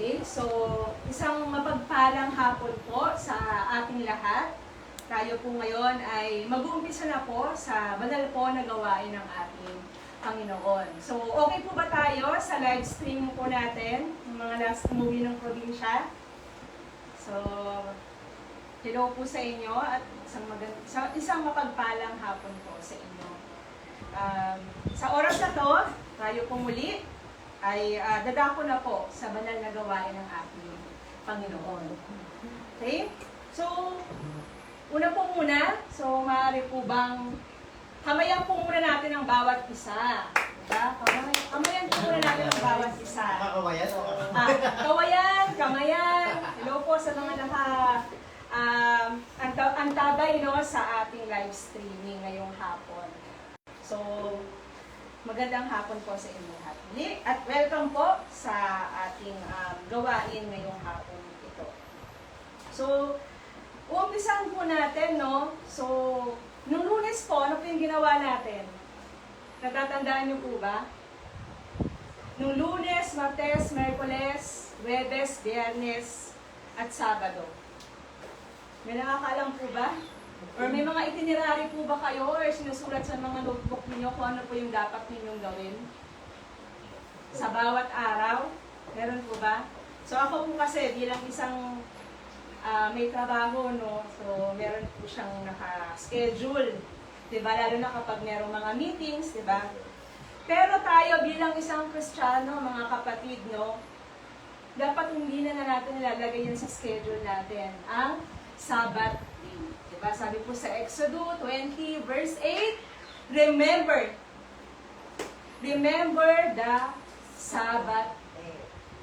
Okay, so isang mapagpalang hapon po sa ating lahat. Tayo po ngayon ay mag-uumpisa na po sa banal po na gawain ng ating Panginoon. So, okay po ba tayo sa live stream po natin, ng mga last movie ng probinsya? So, hello po sa inyo at isang mapagpalang hapon po sa inyo. Sa oras na to, tayo po muli ay dadako na po sa banal na gawain ng ating Panginoon. Okay? So, una po muna, so maaari po bang kamayan po muna natin ang bawat isa. Diba? Kamayan po muna natin ang bawat isa. Kakawayan? Kamayan. Hello po sa mga antabay no, sa ating live streaming ngayong hapon. So, magandang hapon po sa inyo lahat. At welcome po sa ating gawain ngayong hapon ito. So, umpisahan po natin, no? So, nung Lunes po, ano po yung ginawa natin? Natatandaan niyo po ba? Nung Lunes, Martes, Miyerkules, Huwebes, Biyernes, at Sabado. May nakakaalam po ba? Or may mga itinerary po ba kayo or sinusulat sa mga notebook ninyo kung ano po yung dapat ninyong gawin? Sa bawat araw? Meron po ba? So ako po kasi bilang isang may trabaho, no? So meron po siyang naka-schedule. Diba? Lalo na kapag merong mga meetings, diba? Pero tayo bilang isang Kristiyano, mga kapatid, no? Dapat hindi na natin nilalagay yan sa schedule natin. Ang Sabbath day. Diba? Sabi po sa Exodus 20 verse 8, remember the Sabbath day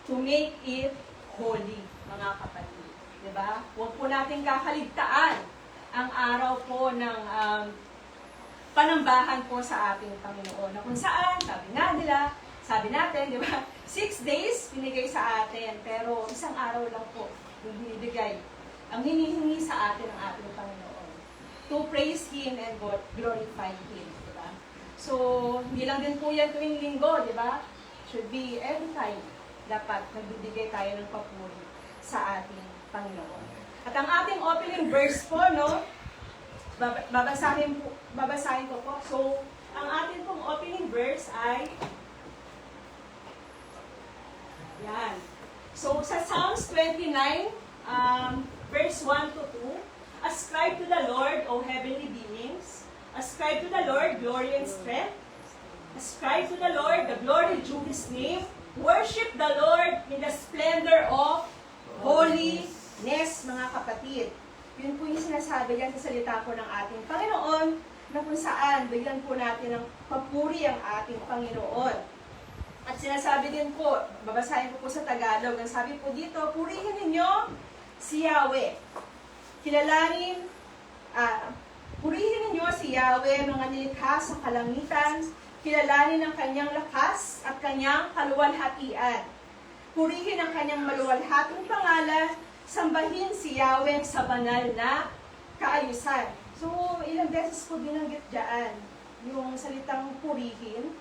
to make it holy, mga kapatid. Diba? Huwag po natin kakaligtaan ang araw po ng panambahan po sa ating Panginoon. Na kung saan, sabi natin, di ba? 6 days binigay sa atin, pero isang araw lang po yung binibigay. Ang hinihingi sa atin ng ating Panginoon. To praise Him and glorify Him. Di ba? So, hindi lang din po yan tuwing linggo, di ba? Should be every time. Dapat nagbibigay tayo ng papuri sa ating Panginoon. At ang ating opening verse po, no? Babasahin ko po. So, ang ating pong opening verse ay yan. So, sa Psalms 29, verse 1 to 2, ascribe to the Lord, O heavenly beings. Ascribe to the Lord glory and strength. Ascribe to the Lord the glory due His name. Worship the Lord in the splendor of holiness, mga kapatid. Yun po yung sinasabi yan sa salita po ng ating Panginoon, na kung saan bigyan po natin ng papuri ang ating Panginoon. At sinasabi din po, babasahin ko po sa Tagalog, ang sabi po dito, purihin ninyo si Yahweh. Purihin ninyo si Yahweh, mga nilikha sa kalangitan, kilalanin ang kanyang lakas at kanyang kaluwalhatian. Purihin ang kanyang maluwalhating pangalan, sambahin si Yahweh sa banal na kaayusan. So, ilang beses po binanggit dyan yung salitang purihin.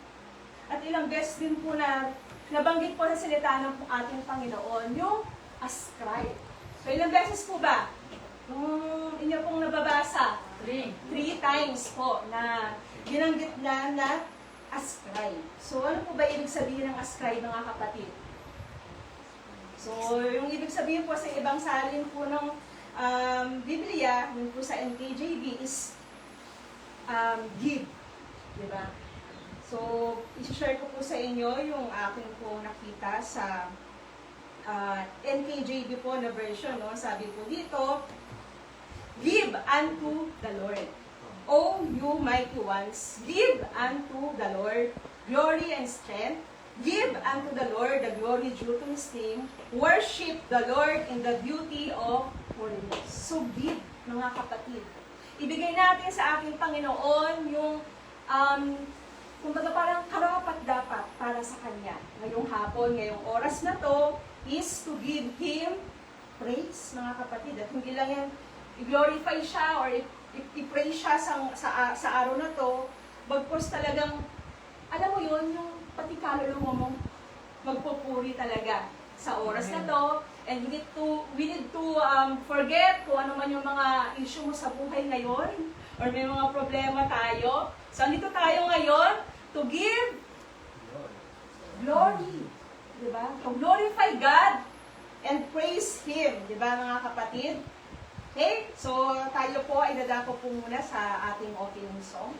At ilang beses din po na nabanggit po sa salita ng ating Panginoon, yung ascribe. So, ilang beses po ba? Kung inyo pong nababasa, 3 times po na binanggit na ascribe. So, ano po ba ibig sabihin ng ascribe, mga kapatid? So, yung ibig sabihin po sa ibang salin po ng Biblia, yun po sa NKJV is give. Diba? So, isi-share ko po sa inyo yung aking po nakita sa NKJV po na version. No? Sabi po dito, give unto the Lord. O you mighty ones, give unto the Lord glory and strength. Give unto the Lord the glory due to His name. Worship the Lord in the beauty of holiness. So give, mga kapatid. Ibigay natin sa ating Panginoon yung, kumbaga parang karapat-dapat para sa Kanya. Ngayong hapon, ngayong oras na to, is to give Him praise, mga kapatid. At hindi lang yan, i-glorify siya or i-praise siya sa araw na to, bagpos talagang, alam mo yun, yung pati kaluluwa mo magpupuri talaga sa oras na to. And we need to forget kung ano man yung mga issue mo sa buhay ngayon or may mga problema tayo. So, andito tayo ngayon to give glory. Diba? To glorify God and praise Him. Diba, mga kapatid? Okay? So, tayo po ay dadako po muna sa ating opening song.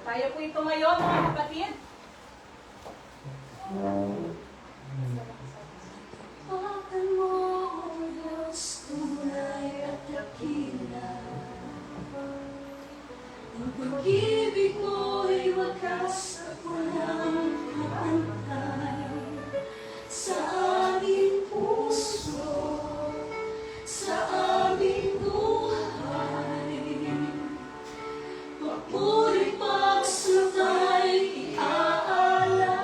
Tayo po ito ngayon, mga kapatid. Akan mo, O Diyos, tunay at dakila. Ang pag-ibig mo'y wakas at walang kapantay. Sa aming puso, sa aming buhay, papuri pagsultay iaalay.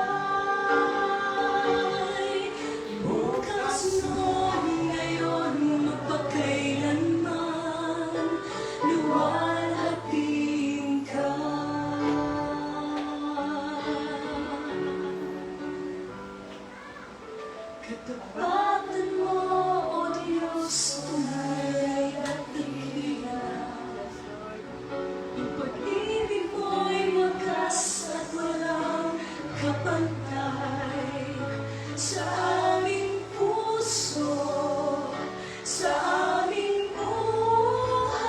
Bukas noon, ngayon, magpakailanman, luwalhating ka. Katapatan mo, O Diyos, tunay at dakila. Ang pag-ibig mo'y wagas at walang kapantay. Sa aming puso, sa aming buhay,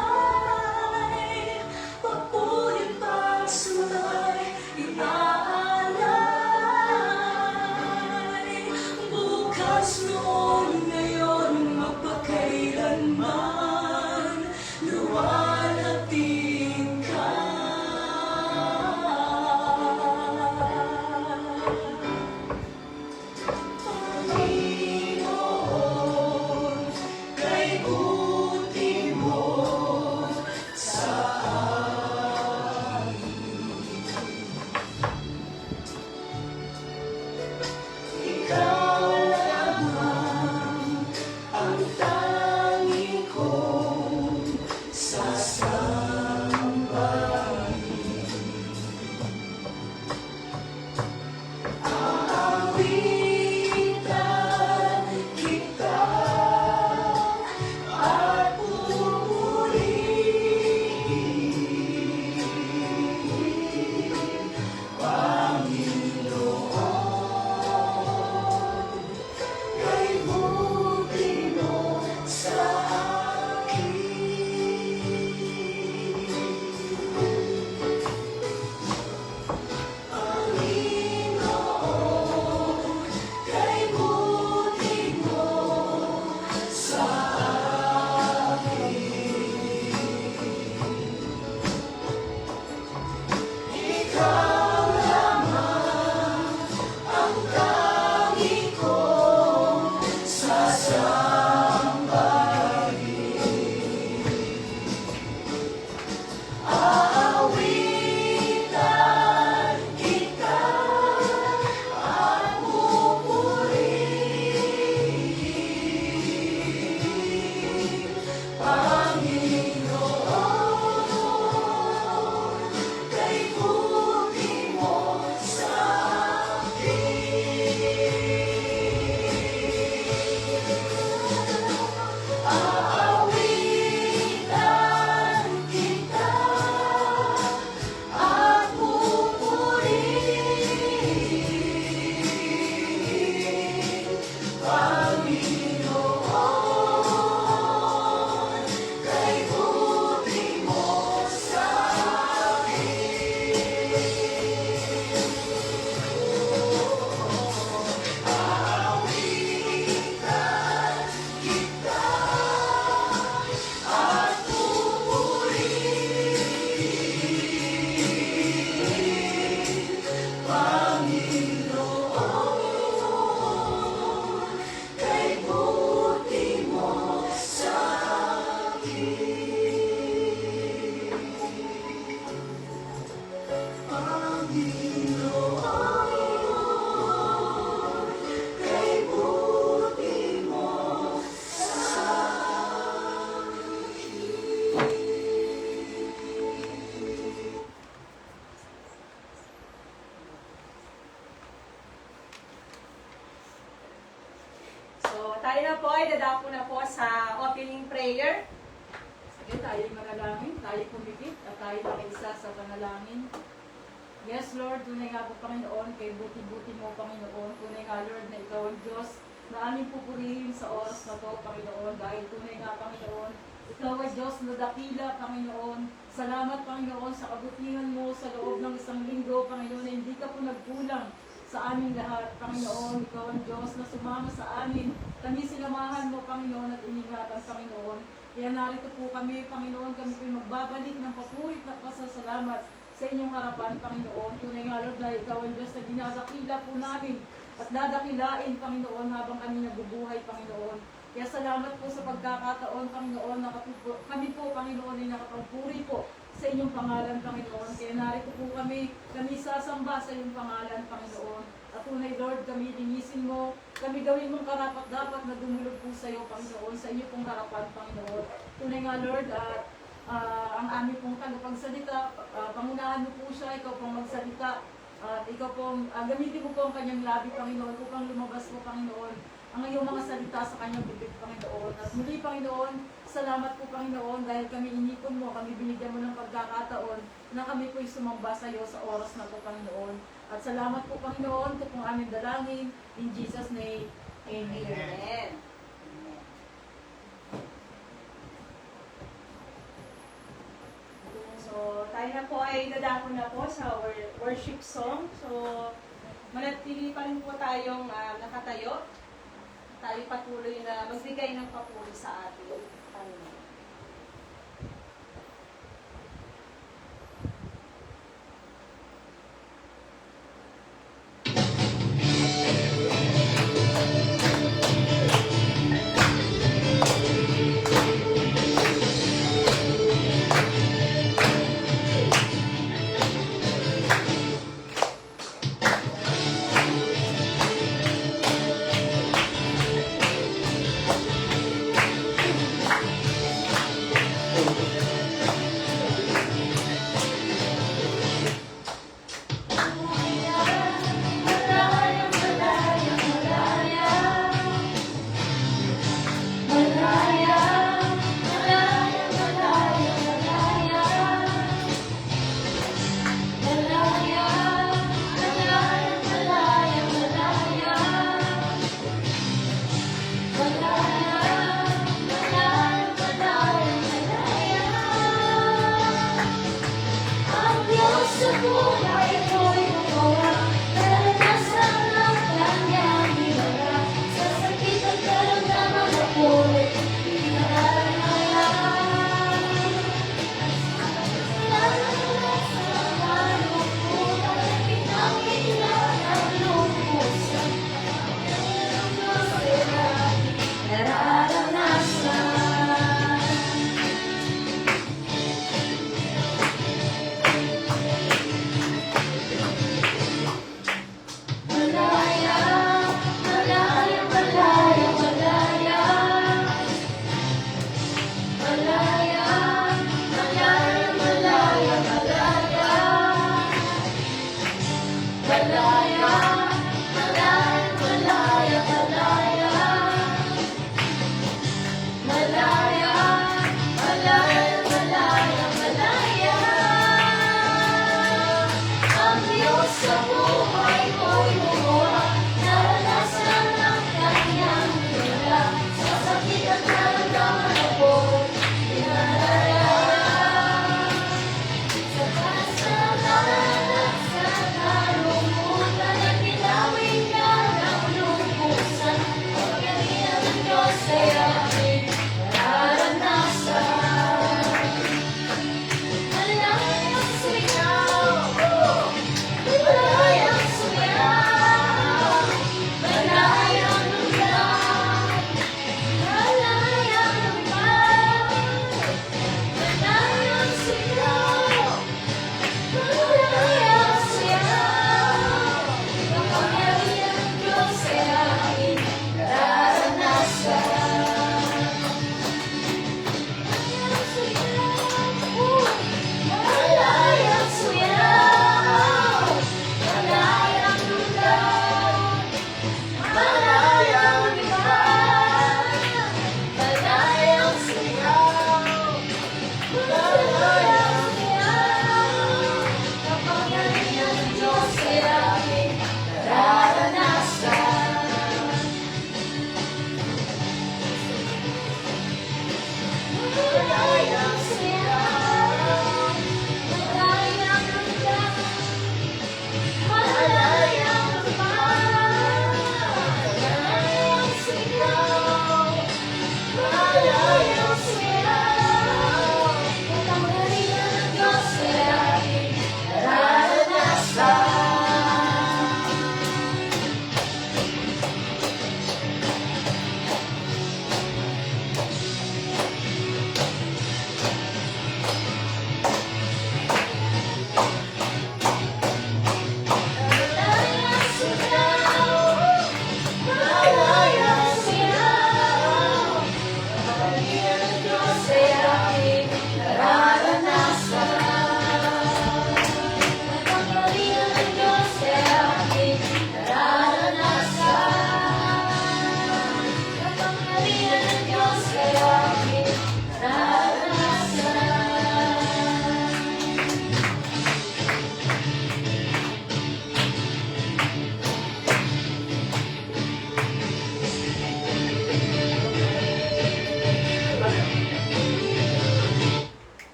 papunin pagsultay iaalay. Bukas noon, ngayon, magpakailanman, luwalhating ka. tayo na po ay dadako na po sa opening prayer. Sige, tayo manalangin, tayo pumikit, at tayo makiisa sa panalangin. Yes, Lord, tunay nga po, Panginoon, kay buti-buti mo, Panginoon. Tunay nga, Lord, na ikaw ang Diyos na aming pupurihin sa oras na to, Panginoon. Dahil tunay nga, Panginoon, ikaw ay Diyos na dakila, Panginoon. Salamat, Panginoon, sa kabutihan mo sa loob ng isang linggo, Panginoon, na hindi ka po nagkulang sa aming lahat, Panginoon. Ikaw ang Diyos na sumama sa amin. Kami sinamahan mo, Panginoon, at iningatan, Panginoon. Kaya narito po kami, Panginoon, kami po magbabalik ng papurit na pasasalamat sa inyong harapan, Panginoon. Tunay nga, Lord, na ikaw ang Diyos na dinadakila po namin at dadakilain, Panginoon, habang kami nabubuhay, Panginoon. Kaya salamat po sa pagkakataon, Panginoon, na kami po, Panginoon, ay nakapagpuri po sa inyong pangalan, Panginoon. Kaya narito po kami sasamba sa inyong pangalan, Panginoon. At tunay, Lord, kami linisin mo, kami gawin mong karapat-dapat na dumulog po sa iyo, Panginoon, sa iyo pong harapan, Panginoon. Tunay nga, Lord, at ang aming pong tagapagsalita, pangunahan mo po siya, ikaw pong magsalita, at ikaw pong, gamitin mo po ang kanyang labi, Panginoon, upang lumabas po, Panginoon, ang iyong mga salita sa kanyang bibig, Panginoon. At muli, Panginoon, salamat po, Panginoon, dahil kami inipon mo, kami binigyan mo ng pagkakataon na kami po'y sumamba sa iyo sa oras na po, Panginoon. At salamat po, Panginoon, ito pong aming dalangin, in Jesus' name, Amen. Amen. So, tayo na po ay dadako na po sa worship song. So, manatili pa rin po tayong nakatayo. Tayo patuloy na magbigay ng papuri sa ating Panginoon. La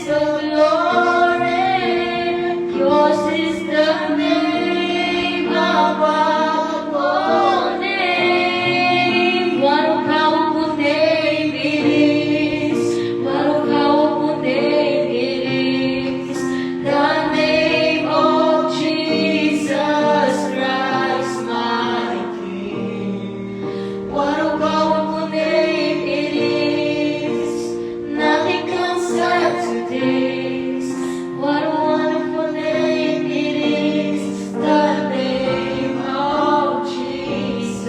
the glory, yours is the name above all name. What a powerful name it is. What a powerful name it is. The name of Jesus Christ, my King. What a powerful name it is. Nothing comes after this. What a wonderful name it is. The name of Jesus.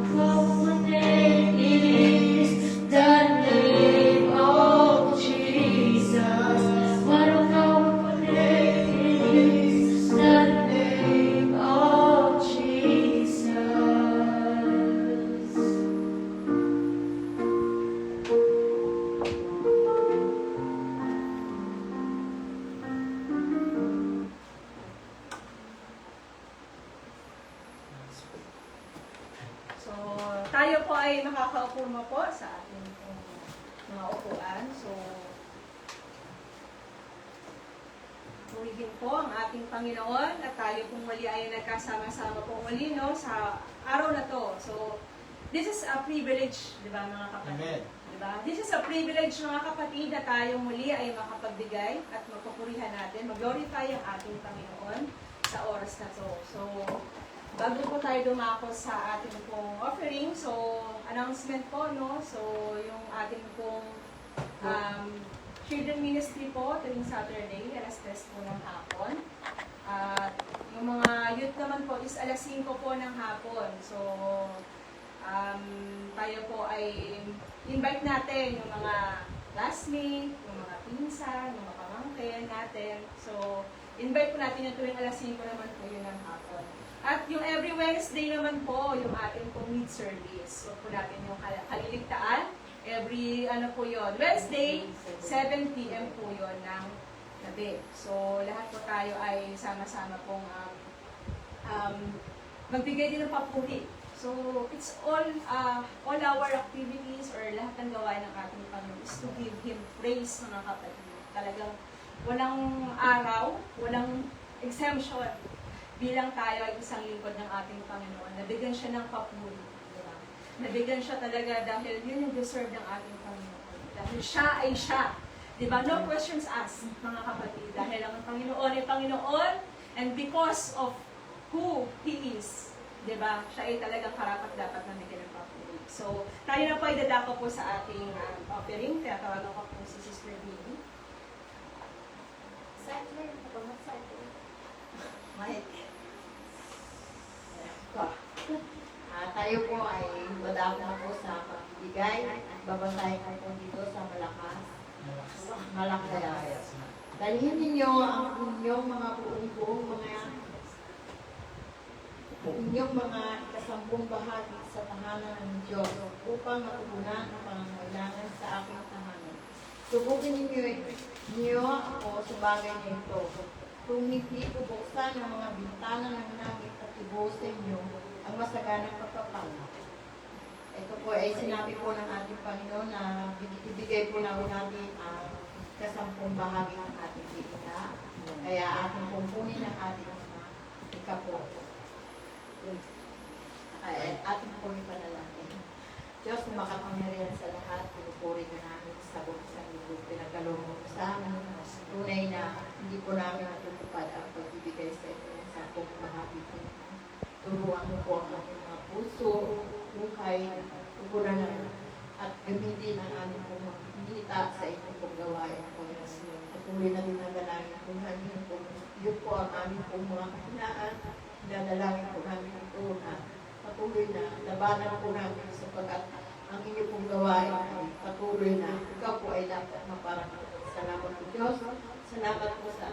Powerful name it is. The name of Jesus. What a powerful name it is. The name of Jesus. So, tayo po ay makakaupo mo po sa ating pong mga upuan. So, purihin po ang ating Panginoon at tayo pong muli ay nagkasama-sama po muli no, sa araw na to. So, this is a privilege, di ba mga kapatid? Amen. Di ba? This is a privilege mga kapatid na tayo muli ay makapagbigay at magpupurihan natin, mag-glorify ang ating Panginoon sa oras na to. So, bago po tayo dumako sa ating pong offering, so, announcement po, no? So, yung ating pong children ministry po, tuwing Saturday, alas 3 po ng hapon. At yung mga youth naman po is alas 5 po ng hapon. So, tayo po ay invite natin yung mga classmate, yung mga pinsan, yung mga pamangkin natin. So, invite po natin yung tuwing alas 5 naman po yun ng hapon. At yung every Wednesday naman po, yung ating po mid service. So, po natin yung kaliligtaan. Every, po yun, Wednesday, 7 p.m. po yun ng gabi. So, lahat po tayo ay sama-sama pong magbigay din ng papuri. So, it's all our activities or lahat ng gawain ng ating Panginoon is to give Him praise, mga kapatid. Talagang walang araw, walang exemption bilang tayo ay isang lingkod ng ating Panginoon. Nabigyan siya ng papuri. Diba? Nabigyan siya talaga dahil yun yung deserve ng ating Panginoon. Dahil siya ay siya. Diba? No questions asked, mga kapatid. Dahil ang Panginoon ay Panginoon and because of who He is, diba? Siya ay talagang karapat dapat na bigyan ng papuri. So, tayo na po ay dadako po sa ating offering. Kaya tawagan ko po si Sister Bibi. Tayo po ay madako na po sa pagbibigay at babasahin ko po dito sa Malakas. Dalhin ninyo ang inyong mga inyong mga ikasampung bahagi sa tahanan ng Diyos upang matugunan ang pangangailangan sa aking tahanan. Subukin ninyo ako sa bagay na ito. Kung hindi bubuksan ang mga bintana ng langit at ibusin nyo ang masaganang pagpapal. Ito po ay sinabi po ng ating Panginoon na ibigay po na natin ang kasampung bahagi ng ating bibigay. Kaya ating pumpunin ang ating mga ikapo. Ay, ating pong ipanalangin. Diyos, makapangyarihan sa lahat, pinupuri ka namin sa buong sanggol, pinagkaloob mo sa amin. Tunay na hindi po namin natutupad ang pagbibigay sa inyo sa buong bahagi ko. Turuan mo po ang aming mga puso, buhay, tuguran na at gamitin ang aming pong makikita sa inyong pong gawain po. Patuloy na dinadalangin po namin po. Yun po ang aming pong mga kahinaan. Dinadalangin po namin ito na patuloy na labanan po namin sapagkat ang inyong pong gawain ay patuloy na ikaw po ay dapat maparang. Salamat po Diyos. Salamat po sa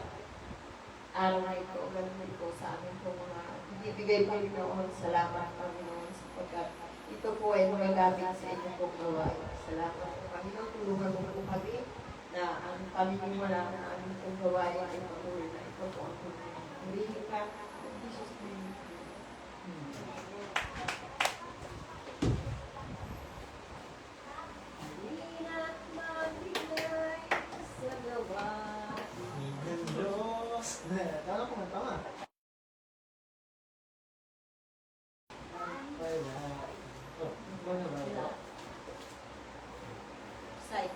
araw na ito. Ganun po sa amin po mga ibigay po Panginoon. Salamat Panginoon sapagkat ito po ay magagamit sa inyong pong gawain. Salamat po Panginoon. Tulungan mo po kami na ang pamimimala ng aming pong gawain ay patuloy na ito po ang purihin ka. In Jesus' name. At magbigay sa Jokes. Kala ko tama. Side.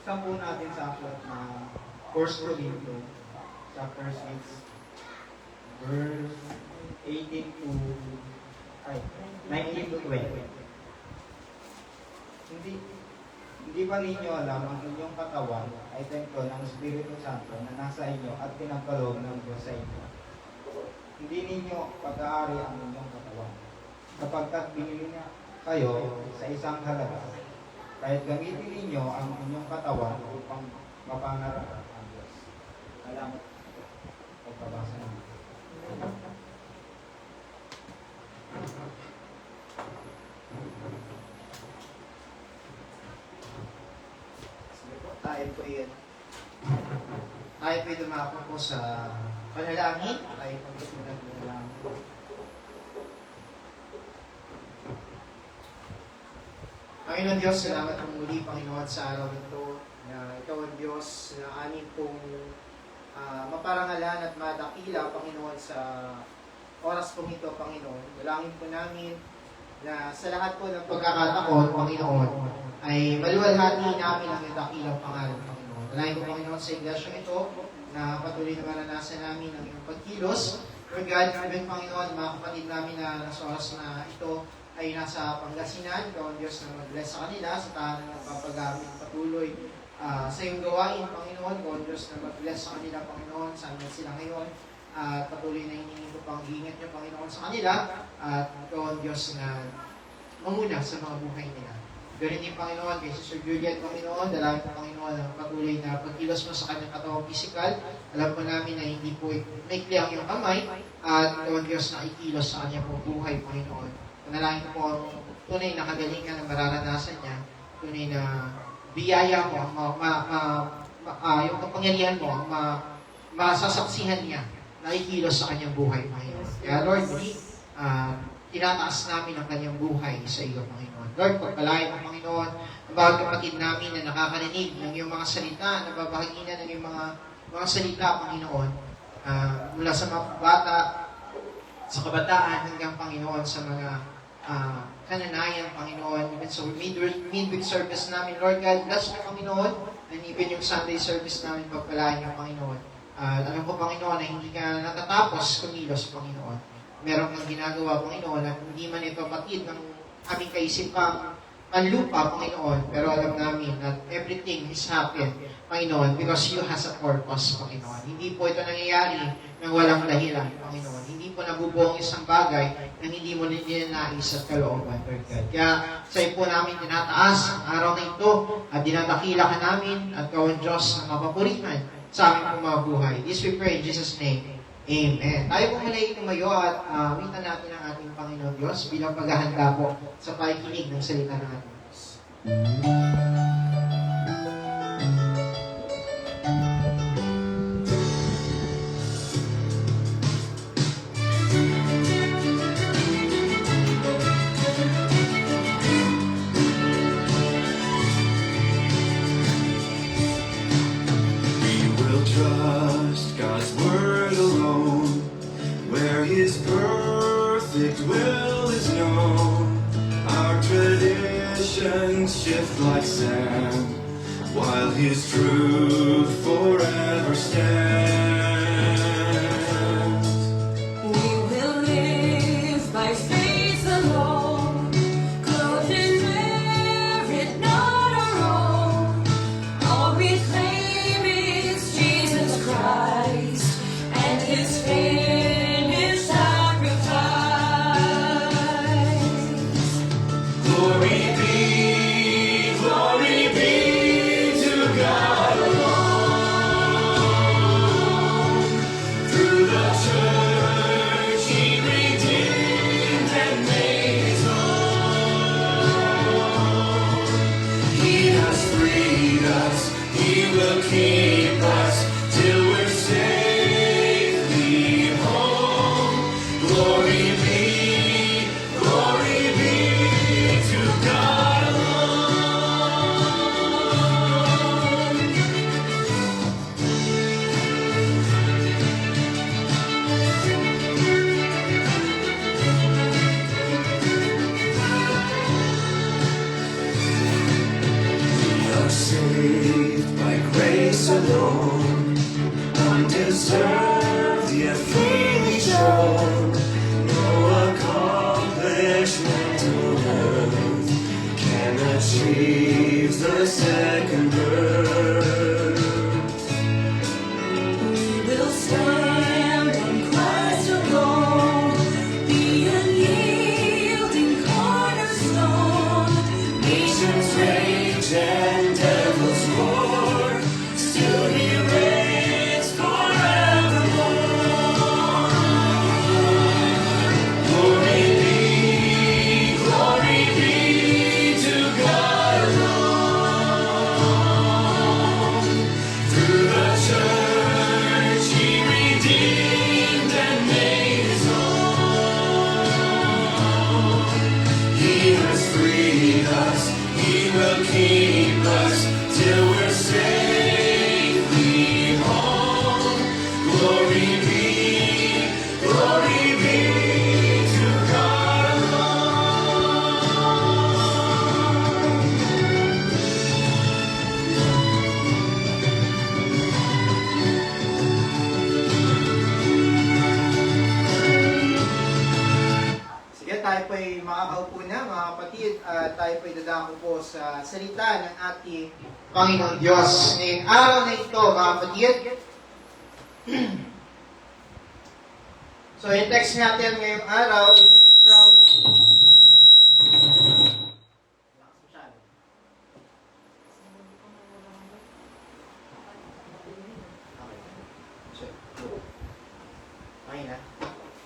Buksan po natin sa aklat na 1 Corinthians, chapter 6, verse 18 to, 19 to 20. Hindi ba ninyo alam ang inyong katawan ay templo ng Espiritu Santo na nasa inyo at pinagkaloob ng Diyos sa inyo? Hindi ninyo pag-aari ang inyong katawan, sapagkat binili niya kayo sa isang halaga. Kahit gamitin ninyo ang inyong katawan upang mapangarap ang Diyos. Salamat. Pagpabasa namin. Tayo po yun. Tayo po dumako po sa panalangin. Tayo po naglalangin. Panginoon Diyos, salamat po muli, Panginoon, sa araw nito na ikaw ang Diyos na amin pong maparangalan at madakila, Panginoon, sa oras pong ito, Panginoon. Dalangin po namin na sa lahat po ng pagkakataon, Panginoon, ay maluwalhati namin ang iyong dakilang pangalan, Panginoon. Dalangin po, Panginoon, sa iglesia ito na patuloy na maranasan namin ang iyong pagkilos. Lord God, even, Panginoon, mga kapatid namin na sa oras na ito ay nasa Pangasinan, ikaw ang Diyos na mag-bless sa kanila, sa tahanan ng papagamit patuloy sa iyong gawain, Panginoon. Ikaw ang Diyos na mag-bless sa kanila, Panginoon, saan man sila ngayon. At patuloy na hinihingi ko pang ingat niyo, Panginoon, sa kanila. At ikaw ang Diyos na mamuna sa mga buhay nila. Ganun din, Panginoon, kay Sister Juliet, Panginoon, dalangin po, Panginoon, ang patuloy na pagkilos mo sa kanyang katawang pisikal. Alam po namin na hindi po maikli ang iyong kamay. At ikaw ang Diyos na ikilos sa kanyang buhay, Panginoon. Panalangin po ang tunay na kagalingan na mararanasan niya, tunay na biyaya mo, yung kapangyarihan mo, ang masasaksihan niya na ikilos sa kanyang buhay, Panginoon. Kaya Lord, tinataas namin ang kanyang buhay sa iyo, Panginoon. Lord, pagpalain mo, Panginoon, ang bawat kapatid namin na nakakarinig ng iyong mga salita, nababahaginan ng iyong mga salita, Panginoon, mula sa mga bata, sa kabataan hanggang, Panginoon, sa mga kananayan, Panginoon, even sa midweek service namin, Lord God, bless mo, Panginoon, and even yung Sunday service namin, pagpalain niyo, Panginoon. Alam ko, Panginoon, na hindi ka natatapos kumilos, Panginoon. Meron kang ginagawa, Panginoon, at hindi man ito patid ng aming kaisipang panlupa, Panginoon, pero alam namin that everything is happened, Panginoon, because you has a purpose, Panginoon. Hindi po ito nangyayari ng walang dahilan, Panginoon. Hindi po nabubuong isang bagay na hindi mo ninanais at kalooban, Lord God. Kaya sa iyo po namin tinataas ang araw na ito at dinadakila ka namin at ikaw ang Diyos na mapapurihan sa aming mga buhay. This we pray in Jesus' name. Amen. Tayo po muli tumayo at witan natin ang ating Panginoon Diyos bilang paghahanda po sa pakikinig ng salita ng ating Diyos. Trust God's word alone, where His perfect will is known. Our traditions shift like sand, while His truth forever stands. We will live by faith alone, clothed in merit not our own. All we claim is Jesus Christ and His finished sacrifice. Glory be to God alone. He will keep us till we're safely home. Glory be to God alone. We are saved by grace alone, undeserved yet freely shown. No accomplishment on earth can achieve the second birth. We will stand on Christ alone, the unyielding cornerstone. Nations rage and devils roar, still He reigns forevermore. Glory be to God alone. Through the church He redeemed and made His own. He has freed us, He will keep us till we're safely home. Glory be to God alone. Sige, tayo po'y makakaupo na mga kapatid at tayo po'y dadako po sa salita ng ating Panginoon Diyos. Ngayong araw na ito mga kapatid, so yung text natin ngayong araw is from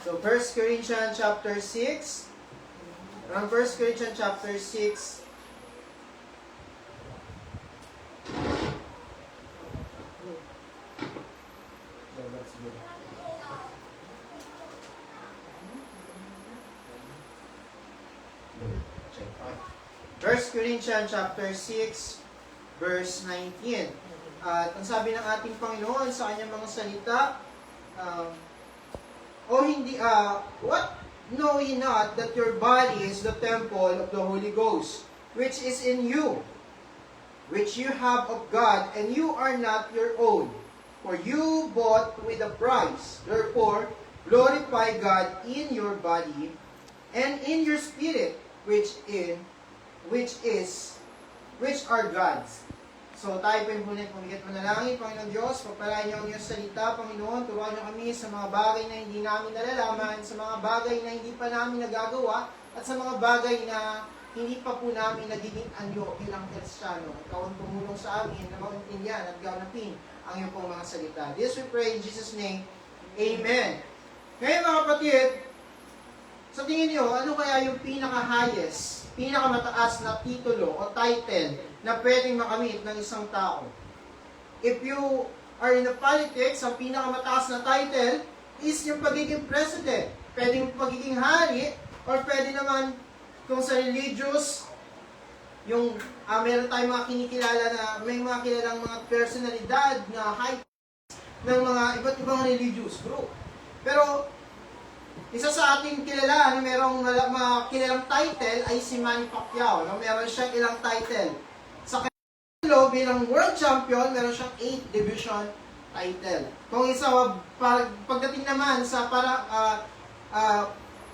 So 1 Corinthians chapter 6. Around 1 Corinthians chapter 6. So let's do that. Okay. 1 Corinthians chapter 6 verse 19. At ang sabi ng ating Panginoon sa kanyang mga salita, what? Know ye not that your body is the temple of the Holy Ghost, which is in you, which you have of God, and you are not your own, for you bought with a price. Therefore, glorify God in your body and in your spirit, which are God's. So tayo po yung punit, pumigit manalangin, Panginoon Diyos, pagpalain niyo ang iyong salita, Panginoon, turuan niyo kami sa mga bagay na hindi namin nalalaman, sa mga bagay na hindi pa namin nagagawa, at sa mga bagay na hindi pa po namin nagiging anyo bilang Kristiyano. Ikaw ang tumulong sa amin na maintindihan at ganapin ang iyong pong mga salita. This we pray in Jesus' name. Amen. Ngayon mga kapatid, sa tingin niyo, ano kaya yung pinaka-highest, pinakamataas na titulo o title na pwedeng makamit ng isang tao? If you are in the politics, ang pinakamataas na title is yung pagiging president. Pwedeng pagiging hari, or pwede naman kung sa religious, yung meron tayong mga kinikilala na may mga kilalang mga personalidad na high ng mga iba't ibang religious group. Pero isa sa ating kilala na merong mga kilalang title ay si Manny Pacquiao. No? Meron siyang ilang title. Sa Canelo bilang world champion, meron siyang 8th division title. Kung isa pagdating naman sa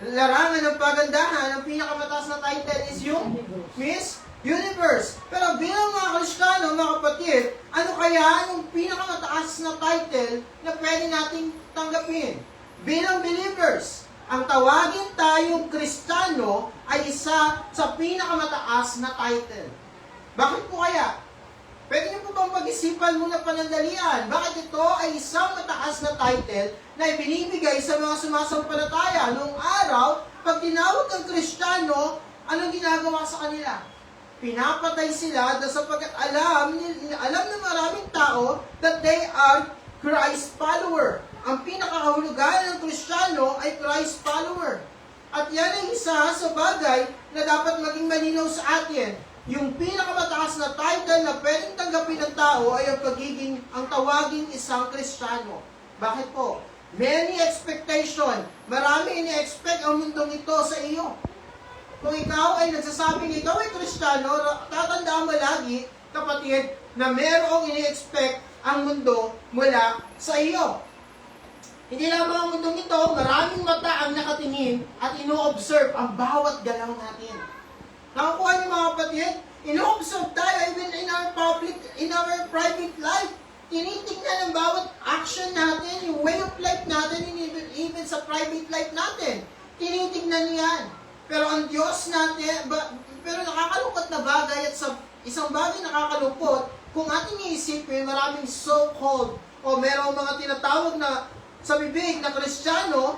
larangan ng pagandahan, ang pinakamataas na title is yung Miss Universe. Pero bilang mga Kristiyano, mga kapatid, ano kaya yung pinakamataas na title na pwede nating tanggapin? Bilang believers, ang tawagin tayong Kristiyano ay isa sa pinakamataas na title. Bakit po kaya? Pwede niyo po bang pag-isipan muna panandalian? Bakit ito ay isang mataas na title na ibinibigay sa mga sumasampalataya? Noong araw, pag tinawag ang Kristiyano, anong ginagawa sa kanila? pinapatay sila sapagkat alam ng maraming tao that they are Christ follower. Ang pinakahulugan ng Kristiyano ay Christ follower. At yan ay isa sa bagay na dapat maging malinaw sa atin. Yung pinakamataas na title na pwedeng tanggapin ng tao ay ang tawaging isang Kristiyano. Bakit po? Many expectation. Marami ini-expect ang mundong ito sa iyo. Kung ikaw ay nagsasabing ikaw ay Kristiyano, tatandaan mo lagi, kapatid, na merong ini-expect ang mundo mula sa iyo. Hindi lamang ang mundong ito, maraming mata ang nakatingin at ino-observe ang bawat galaw natin. Nakakuha niyo mga kapatid, ino-observe tayo even in our private life. Tinitingnan ang bawat action natin, yung way of life natin, even sa private life natin. Tinitingnan yan. Pero ang Diyos natin, pero nakakalungkot na bagay at sa isang bagay nakakalungkot, kung ating iisipin, maraming so-called o merong mga tinatawag na sa bibig na Kristiyano,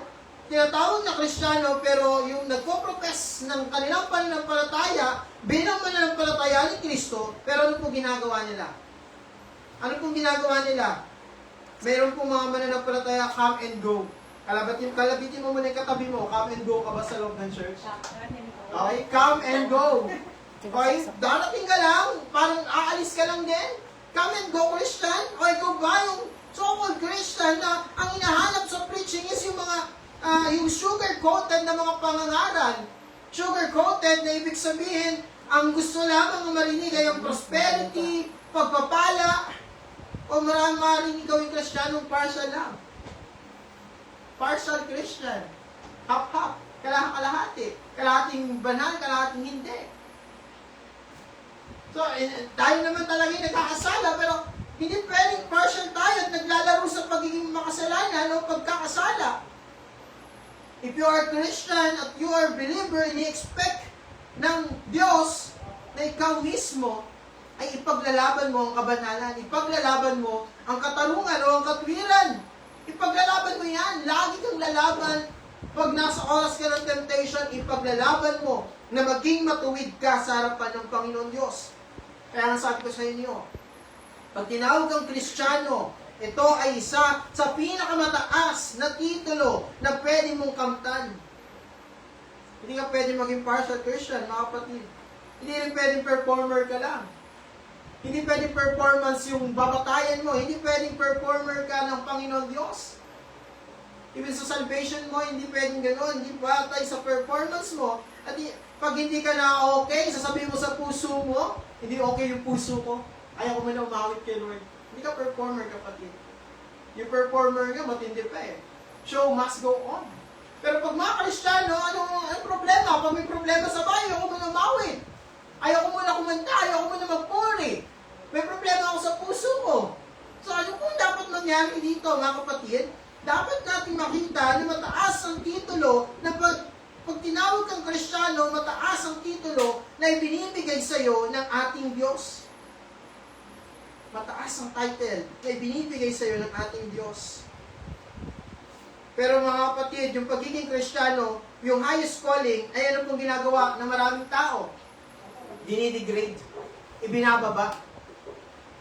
pero yung nagpo-profess ng kanilang pananampalataya bilang mananampalataya ni Kristo, pero ano pong ginagawa nila? Ano pong ginagawa nila? Mayroon pong mga mananampalataya, come and go. Kalabitin mo muna yung katabi mo, come and go ka ba sa loob ng church? Okay, come and go. Okay, darating ka lang, parang aalis ka lang din. Come and go Christian. O ikaw ba yung so-called Christian na ang hinahanap sa preaching is yung mga yung sugar-coated na mga pangangaral. Sugar-coated na ibig sabihin, ang gusto lamang marinig ay ang prosperity, pagpapala, o maraming marinig gawing Kristiyanong partial lang. Partial Christian. Hap-hap. Kalahati. Kalahating banal, kalahating hindi. So, tayo naman talaga yung nagkakasala, pero hindi pwedeng partial tayo at naglalaro sa pagiging makasalanan o pagkakasala. If you are Christian at you are believer, ini-expect ng Diyos na ikaw mismo ay ipaglalaban mo ang kabanalan, ipaglalaban mo ang katarungan o ang katwiran. Ipaglalaban mo yan. Lagi kang lalaban. Pag nasa oras ka ng temptation, ipaglalaban mo na maging matuwid ka sa harapan ng Panginoon Diyos. Kaya nga sabi ko sa inyo, pag tinawag kang Kristiyano, ito ay isa sa pinakamataas na titulo na pwede mong kamtan. Hindi ka pwede maging partial Christian, mga kapatid. Hindi rin pwedeng performer ka lang. Hindi pwedeng performance yung babatayan mo. Hindi pwedeng performer ka ng Panginoon Diyos. Even sa salvation mo, hindi pwedeng gano'n. Hindi batay sa performance mo. At pag hindi ka na okay, sasabihin mo sa puso mo, hindi okay yung puso ko. Ayaw ko man na umawit kay Lord. Hindi ka performer, kapatid. Yung performer nga, matindi pa eh. Show must go on. Pero pag mga Kristiyano, anong problema? Pag may problema sa bahay, ayaw ko muna umawit. Ayaw ko muna kumanta, ayaw ko muna magpuri. May problema ako sa puso ko. So ano kung dapat mangyari dito, mga kapatid? Dapat natin makita na mataas ang titulo na pag tinawag kang Kristiyano, mataas ang titulo na ibinibigay sa iyo ng ating Diyos. Mataas ang title na ibinibigay sa iyo ng ating Diyos. Pero mga kapatid, yung pagiging Kristiyano, yung highest calling, ay ano pong ginagawa ng maraming tao? Dinidegrade. Ibinababa.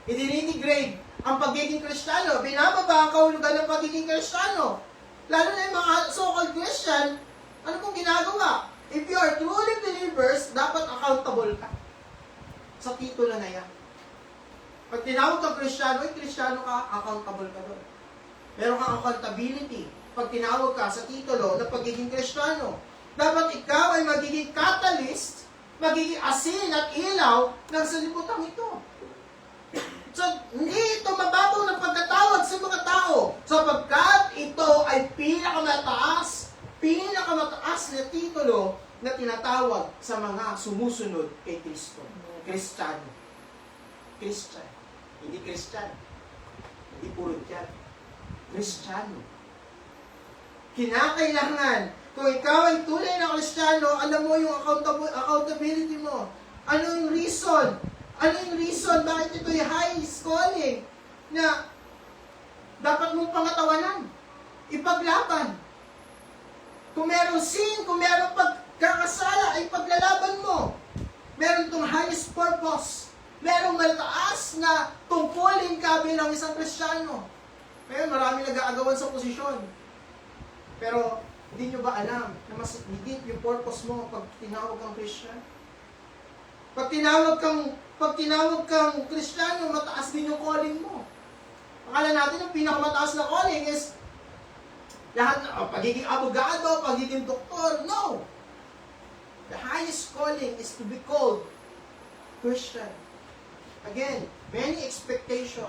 Idinidegrade ang pagiging Kristiyano. Binababa ang kahulugan ng pagiging Kristiyano. Lalo na yung mga so-called Christian, ano pong ginagawa? If you are truly believers, dapat accountable ka sa titulo na yan. Pag tinawag kang Kristiyano, Kristiyano ka, accountable ka doon. Meron kang accountability. Pag tinawag ka sa titulo na pagiging Kristiyano, dapat ikaw ay magiging catalyst, magiging asin at ilaw ng sanlibutan ito. So, hindi ito mababaw ng pagkatawag sa mga tao, sapagkat ito ay pinakamataas na titulo na tinatawag sa mga sumusunod kay Kristo. Kristiyano. Christian. Hindi Christian. Hindi puro dyan. Kristiyano. Kinakailangan, kung ikaw ay tunay na Kristiyano, alam mo yung accountability mo. Ano yung reason? Ano yung reason bakit ito yung highest calling na dapat mong pangatawanan? Ipaglaban. Kung merong sin, kung merong pagkakasala, ay paglalaban mo. Meron itong highest purpose. Merong mataas na tungkulin ka bilang isang Kristiyano. Ngayon, marami nag-aagawan sa posisyon. Pero, hindi nyo ba alam na mas higit yung purpose mo pag tinawag kang Christian? Pag tinawag kang Kristiyano, mataas din yung calling mo. Akala natin yung pinakamataas na calling is lahat na pagiging abogado, pagiging doktor. No! The highest calling is to be called Christian. Again, many expectation.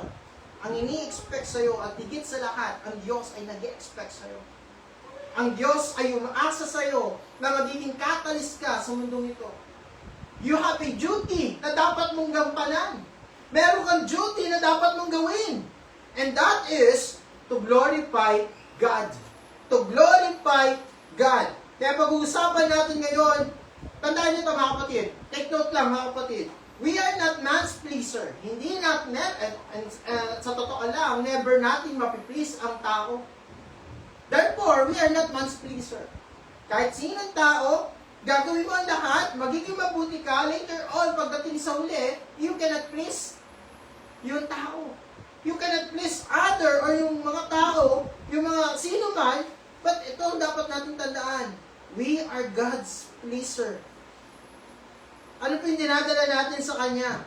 Ang ini-expect sa'yo at higit sa lahat, ang Diyos ay nag-expect sa'yo. Ang Diyos ay umaasa sa'yo na magiging catalyst ka sa mundong ito. You have a duty na dapat mong gampanan. Meron kang duty na dapat mong gawin. And that is to glorify God. To glorify God. Kaya pag-uusapan natin ngayon, tandaan niyo ito mga kapatid. Take note lang mga kapatid. We are not man's pleaser. Hindi sa totoo lang, never natin mapiplease ang tao. Therefore, we are not man's pleaser. Kahit sinong tao, gagawin mo ang lahat, magiging mabuti ka, later on, pagdating sa huli, you cannot please yung tao. You cannot please other or yung mga tao, yung mga sino man, but ito ang dapat natin tandaan. We are God's pleaser. Ano po yung dinadala natin sa Kanya?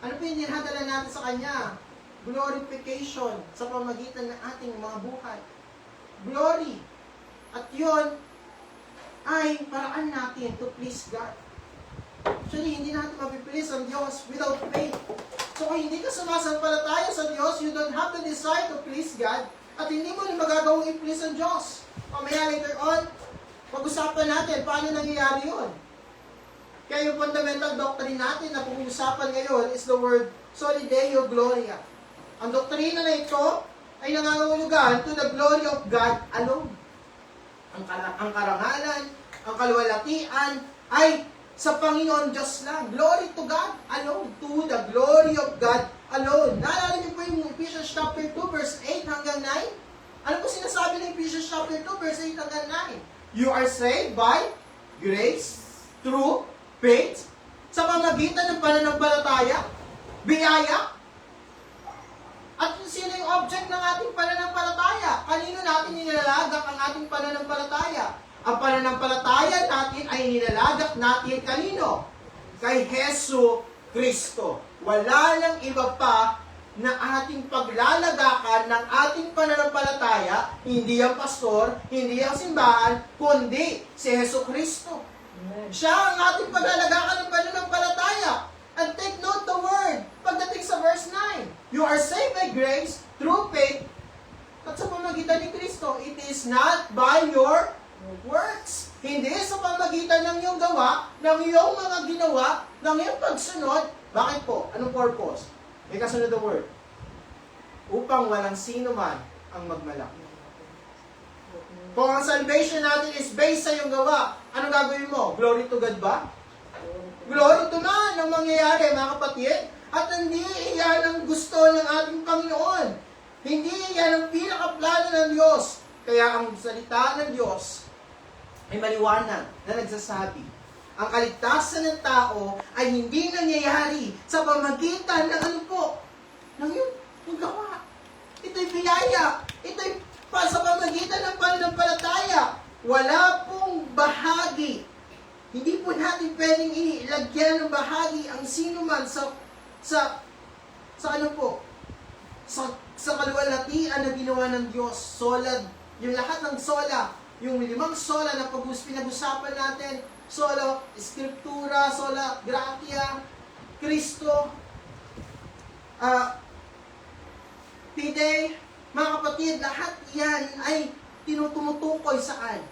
Ano po yung dinadala natin sa Kanya? Glorification sa pamagitan ng ating mga buhay. Glory. At yun ay paraan natin to please God. Actually, hindi natin mapiplease ang Diyos without faith. So kung hindi ka sumasampalataya sa Diyos, you don't have the desire to please God, at hindi mo rin magagawang i-please ang Diyos. Mamaya later on, pag-usapan natin paano nangyayari yun. Kaya yung fundamental doctrine natin na pag-uusapan ngayon is the word Soli Deo Gloria. Ang doktrina na ito ay nangangahulugan to the glory of God alone. Ang karangalan, ang kaluwalhatian ay sa Panginoon Diyos lang. Glory to God alone. To the glory of God alone. Naalala niyo po yung Ephesians chapter 2 verse 8 hanggang 9? Ano po sinasabi ng Ephesians chapter 2 verse 8 hanggang 9? You are saved by grace through faith sa pamamagitan ng pananampalataya, biyaya. At sino yung object ng ating pananampalataya? Kanino natin nilalagak ang ating pananampalataya? Ang pananampalataya natin ay nilalagak natin kanino? Kay Hesu Kristo. Wala nang iba pa na ating paglalagakan ng ating pananampalataya, hindi ang pastor, hindi ang simbahan, kundi si Hesu Kristo. Siya ang ating paglalagakan ng pananampalataya. And take note the word, pagdating sa verse 9, you are saved by grace through faith, at sa pamagitan ni Kristo. It is not by your works. Hindi sa pamagitan ng iyong gawa, ng iyong mga ginawa, ng iyong pagsunod. Bakit po? Anong purpose? May kasunod the word. Upang walang sino man ang magmalaki. Kung ang salvation natin is based sa iyong gawa, anong gagawin mo? Glory to God ba? Glory to man ang mangyayari, mga kapatid. At hindi yan ang gusto ng ating Panginoon. Hindi yan ang pinakaplano ng Diyos. Kaya ang salita ng Diyos ay maliwanag na nagsasabi, ang kaligtasan ng tao ay hindi nangyayari sa pamagitan ng ano po, ng yung gawa. Ito'y biyaya. Ito'y sa pamagitan ng pananampalataya. Wala pong bahagi. Hindi po natin pwedeng ilagyan ng bahagi ang sino man sa ano po, sa kaluwalhatian na ginawa ng Diyos. Sola, yung lahat ng sola, yung 5 sola na pinag-usapan natin, sola Scriptura, sola Gratia, Kristo, Fide, mga kapatid, lahat yan ay tinutumutukoy saan?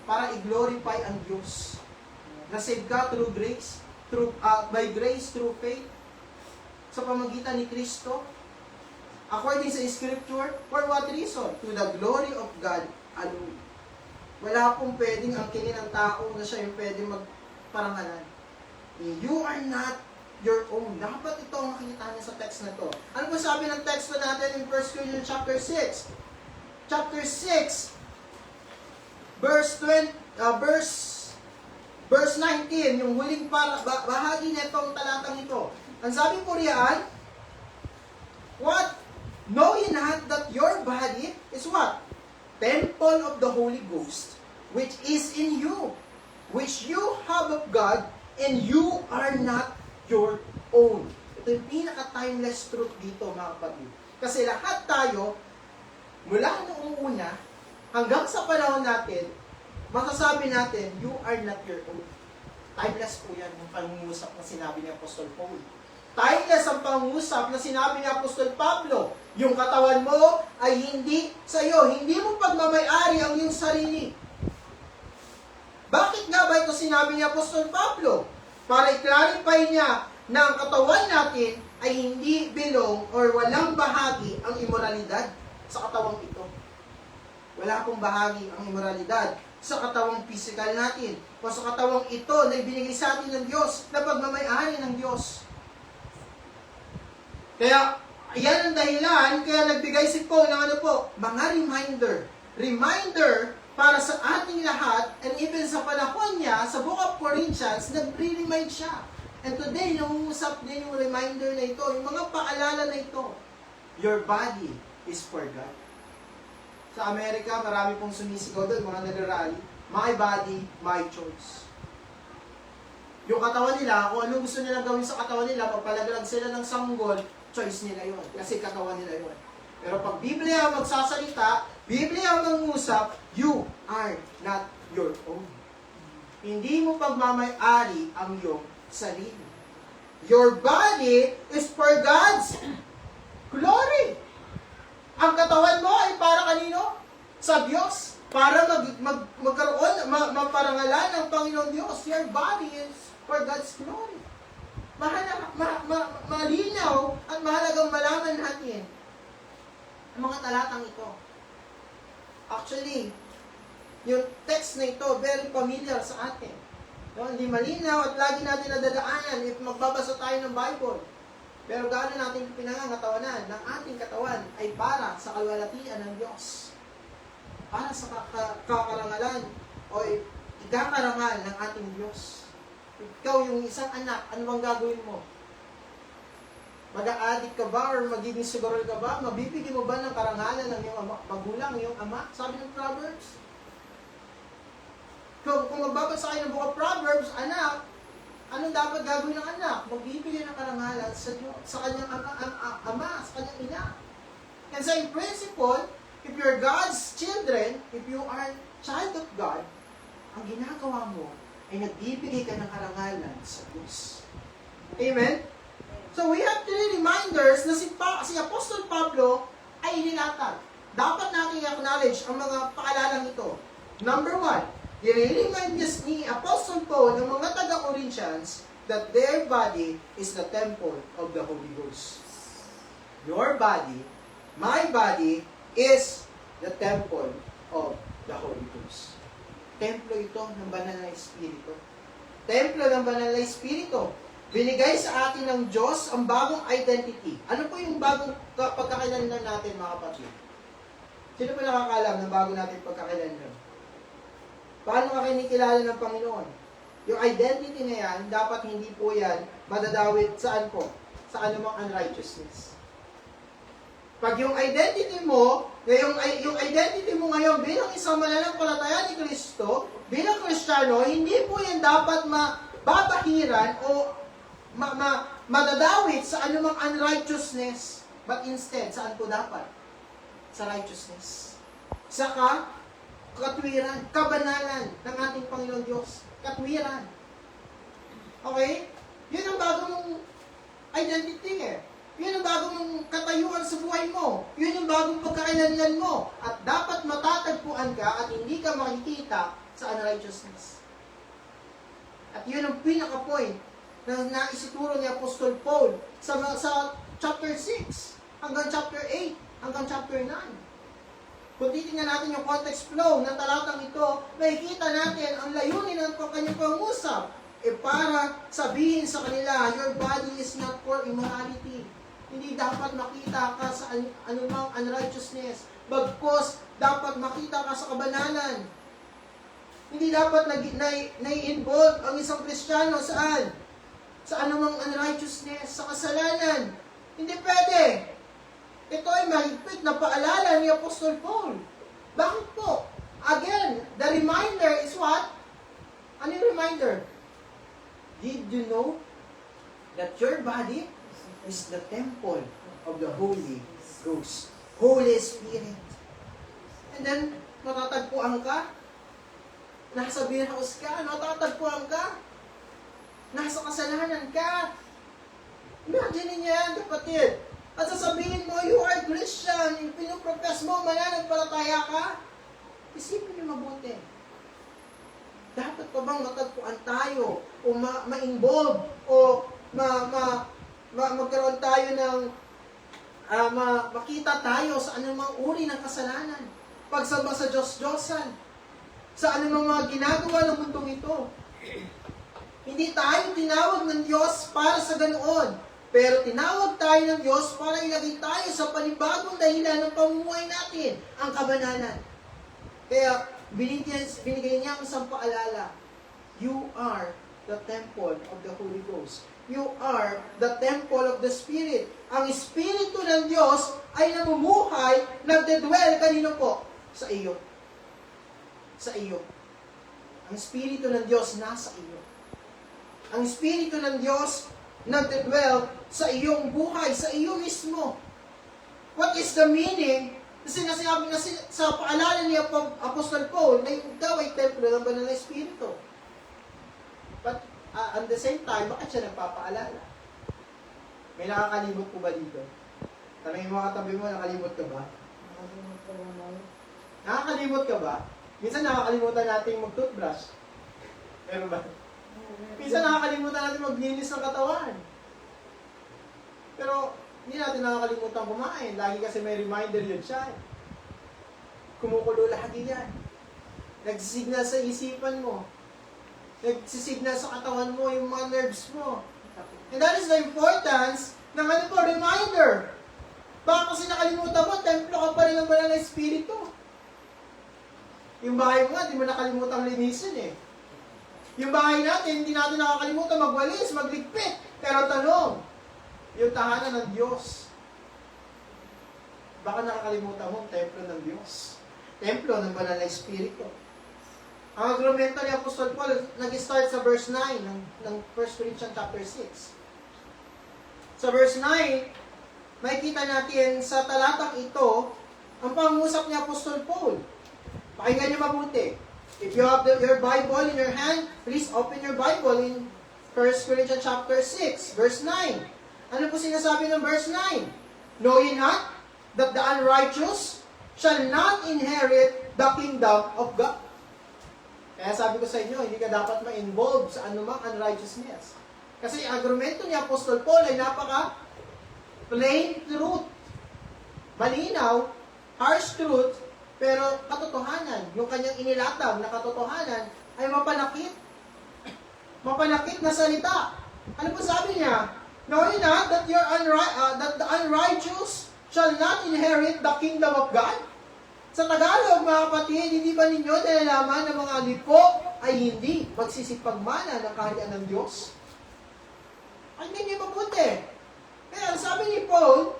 Para i-glorify ang Diyos. Na-save ka through grace, by grace, through faith, sa pamagitan ni Kristo. According sa Scripture, for what reason? To the glory of God alone. Wala pong pwedeng angkinin ng tao na siya yung pwedeng magparangalan. You are not your own. Dapat ito ang makikita niyo sa text na to. Ano ba sabi ng text natin in 1 Corinthians chapter 6? Chapter 6, verse Verse 19, yung huling bahagi nitong talatang ito. Ang sabi po riyan, what? Know ye not that your body is what? Temple of the Holy Ghost, which is in you, which you have of God, and you are not your own. Ito yung pinaka-timeless truth dito, mga kapatid. Kasi lahat tayo, mula noong una, hanggang sa panahon natin, masasabi natin, you are not your own. Timeless po yan, yung pangungusap na sinabi ni Apostol Paul. Timeless ang pangungusap na sinabi ni Apostol Pablo. Yung katawan mo ay hindi sa iyo, hindi mo pagmamayari ang iyong sarili. Bakit nga ba ito sinabi ni Apostol Pablo? Para i-clarify niya na ang katawan natin ay hindi belong or walang bahagi ang imoralidad sa katawang ito. Wala pong bahagi ang imoralidad sa katawang physical natin o sa katawang ito na ibinigay sa atin ng Diyos na pagmamayari ng Diyos. Kaya, yan ang dahilan, kaya nagbigay si Paul ng ano po, mga reminder. Reminder para sa ating lahat, and even sa panahon niya, sa Book of Corinthians, nagre-remind siya. And today, nangungusap din yung reminder na ito, yung mga paalala na ito. Your body is for God. Sa Amerika, marami pong sumisigaw doon, mga nag-rally. My body, my choice. Yung katawan nila, kung ano gusto nilang gawin sa katawan nila, pagpalaglag sila ng sanggol, choice nila yon, kasi katawan nila yon. Pero pag Biblia ang magsasalita, Biblia ang mangusap, you are not your own. Hindi mo pagmamayari ang iyong sarili. Your body is for God's glory. Ang katawan mo ay para kanino? Sa Diyos. Para magkaroon, maparangalan ng Panginoon Diyos. Your body is for God's glory. Malinaw at mahalagang malaman natin ang mga talatang ito. Actually, yung text na ito, very familiar sa atin. No? Hindi malinaw at lagi natin nadadaanan if magbabasa tayo ng Bible. Pero gaano natin pinangangatawanan ng ating katawan ay para sa kalwalatian ng Diyos. Para sa kakarangalan o ikakarangal ng ating Diyos. Ikaw yung isang anak, ano bang gagawin mo? Mag-a-addict ka ba or magiging sugarol ka ba? Mabibigyan mo ba ng karangalan ng iyong magulang, iyong ama? Sabi ng Proverbs. Kung magbabasa kayo ng Book of Proverbs, anak, anong dapat gagawin ng anak? Magbibigay ng karangalan sa kanyang ama, sa kanyang ina. And sa principle, if you're God's children, if you are child of God, ang ginagawa mo ay nagbibigay ka ng karangalan sa Diyos. Amen? So we have three reminders na si Apostol Pablo ay inilatag. Dapat natin acknowledge ang mga paalalang ito. Number one, i-remind ni Apostle Paul ng mga taga-Corinthians that their body is the temple of the Holy Ghost. Your body, my body, is the temple of the Holy Ghost. Templo ito ng banal na Espiritu. Templo ng banal na Espiritu. Binigay sa atin ng Diyos ang bagong identity. Ano po yung bagong pagkakailanlan natin, mga kapatid? Sino po nakakalam ng bago natin pagkakailanlan? Paano ka kinikilala ng Panginoon? Yung identity na yan, dapat hindi po yan madadawit saan po? Sa anumang unrighteousness. Pag yung identity mo, yung identity mo ngayon bilang isang mananampalataya ni Kristo, bilang Kristiyano, hindi po yan dapat mababahiran o madadawit sa anumang unrighteousness. But instead, saan po dapat? Sa righteousness. Sa katwiran, kabanalan ng ating Panginoon Diyos. Katwiran. Okay? Yun ang bagong identity eh. Yun ang bagong katayuan sa buhay mo. Yun ang bagong pagkakailanlan mo. At dapat matatagpuan ka at hindi ka makikita sa unrighteousness. At yun ang pinaka-point na naisituro ni Apostol Paul sa chapter 6 hanggang chapter 8 hanggang chapter 9. Kung titingnan natin yung context flow ng talatang ito, makikita natin ang layunin ng kanyang pangusap para sabihin sa kanila, your body is not for immorality. Hindi dapat makita ka sa anumang unrighteousness. Bagkos, dapat makita ka sa kabanalan. Hindi dapat nai-involve ang isang Kristiyano saan? Sa anumang unrighteousness, sa kasalanan. Hindi pwede. Ito ay mahigpit na paalala ni Apostol Paul. Bakit po? Again, the reminder is what? Ano yung reminder? Did you know that your body is the temple of the Holy Ghost, Holy Spirit? And then, matatagpuan ka, nasa birhouse ka, matatagpuan ka, nasa kasalanan ka. Imagine niyo yan, kapatid. At sasabihin mo, you are Christian, yung pinuprofess mo, mananampalataya ka. Isipin niyo mabuti. Dapat pa bang matagpuan tayo o ma-involve o magkaroon tayo ng makita tayo sa anumang uri ng kasalanan, pagsamba sa Diyos-Diyosan, sa anumang mga ginagawa ng mundong ito. Hindi tayo tinawag ng Diyos para sa ganoon, pero tinawag tayo ng Diyos para ilagay tayo sa panibagong dahilan ng pamumuhay natin, ang kabanalan. Kaya binigay niya ang isang paalala. You are the temple of the Holy Ghost. You are the temple of the Spirit. Ang Espiritu ng Diyos ay namumuhay, nagdedwell kanino po? Sa iyo. Sa iyo. Ang Espiritu ng Diyos nasa iyo. Ang Espiritu ng Diyos nagdedwell sa iyong buhay, sa iyo mismo. What is the meaning? Kasi nasinabi na sa paalala ni Apostol Paul na yung ikaw ay templo ng banal na Espiritu. But at the same time, bakit siya nagpapaalala? May nakakalimot po ba dito? Tanongin mo katabi mo, nakalimot ka ba? Nakakalimot ka ba? Minsan nakakalimutan natin mag-toothbrush. Meron ba? Minsan nakakalimutan natin maglinis ng katawan. Pero hindi natin nakakalimutan kumain. Lagi kasi may reminder yun siya. Kumukulo lagi yan. Nagsisignal sa isipan mo. Nagsisignal sa katawan mo yung mga nerves mo. And that is the importance ng ano po, reminder. Baka kasi nakalimutan mo, templo ka pa rin ng banal na Espiritu. Yung bahay mo nga, di mo nakalimutan linisin eh. Yung bahay natin, hindi natin nakakalimutan magwalis, magligpit. Pero tanong, yung tahanan ng Diyos, baka nakakalimutan mo, templo ng Diyos. Templo ng banal na Espiritu. Ang agrumento ni Apostol Paul, nag-start sa verse 9 ng 1 Corinthians chapter 6. Sa verse 9, makikita natin sa talatang ito, ang pangusap ni Apostol Paul. Pakinggan niyo mabuti. If you have your Bible in your hand, please open your Bible in 1 Corinthians chapter 6, verse 9. Ano po sinasabi ng verse 9? Know ye not that the unrighteous shall not inherit the kingdom of God? Kaya sabi ko sa inyo, hindi ka dapat ma-involve sa anumang unrighteousness. Kasi ang argumento ni Apostol Paul ay napaka plain truth. Malinaw, harsh truth, pero katotohanan. Yung kanyang inilatag na katotohanan ay mapanakit. Mapanakit na salita. Ano po sabi niya? Know ye not that the unrighteous shall not inherit the kingdom of God? Sa Tagalog, mga kapatid, hindi ba ninyo nalalaman na mga lipo ay hindi magsisipagmana ng kaharian ng Diyos? Ay, hindi mabuti. Kaya sabi ni Paul,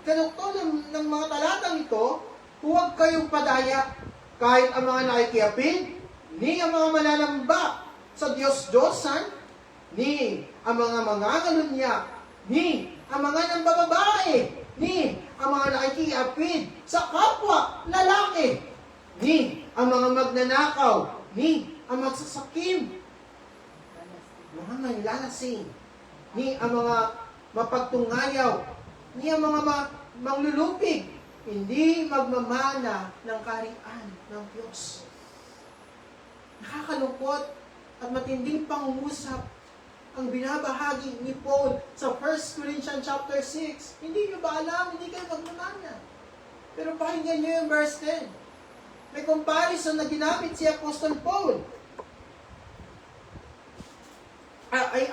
kanukto ng mga talatang ito, huwag kayong padaya kahit ang mga nakikiapid, ni ang mga mananamba sa Diyos-Diyosan, ni ang mga mangangalunyak, ni ang mga nambababae, ni ang mga nakikiapid sa kapwa lalaki, ni ang mga magnanakaw, ni ang magsasakim, mga manlalasing, ni ang mga mapagtungayaw, ni ang mga manglulupig, hindi magmamana ng kaharian ng Diyos. Nakakalungkot at matinding pangungusap ang binabahagi ni Paul sa 1 Corinthians chapter 6. Hindi nyo ba alam? Hindi kayo magmamana. Pero pakinggan nyo yung verse 10. May comparison na ginamit si Apostol Paul.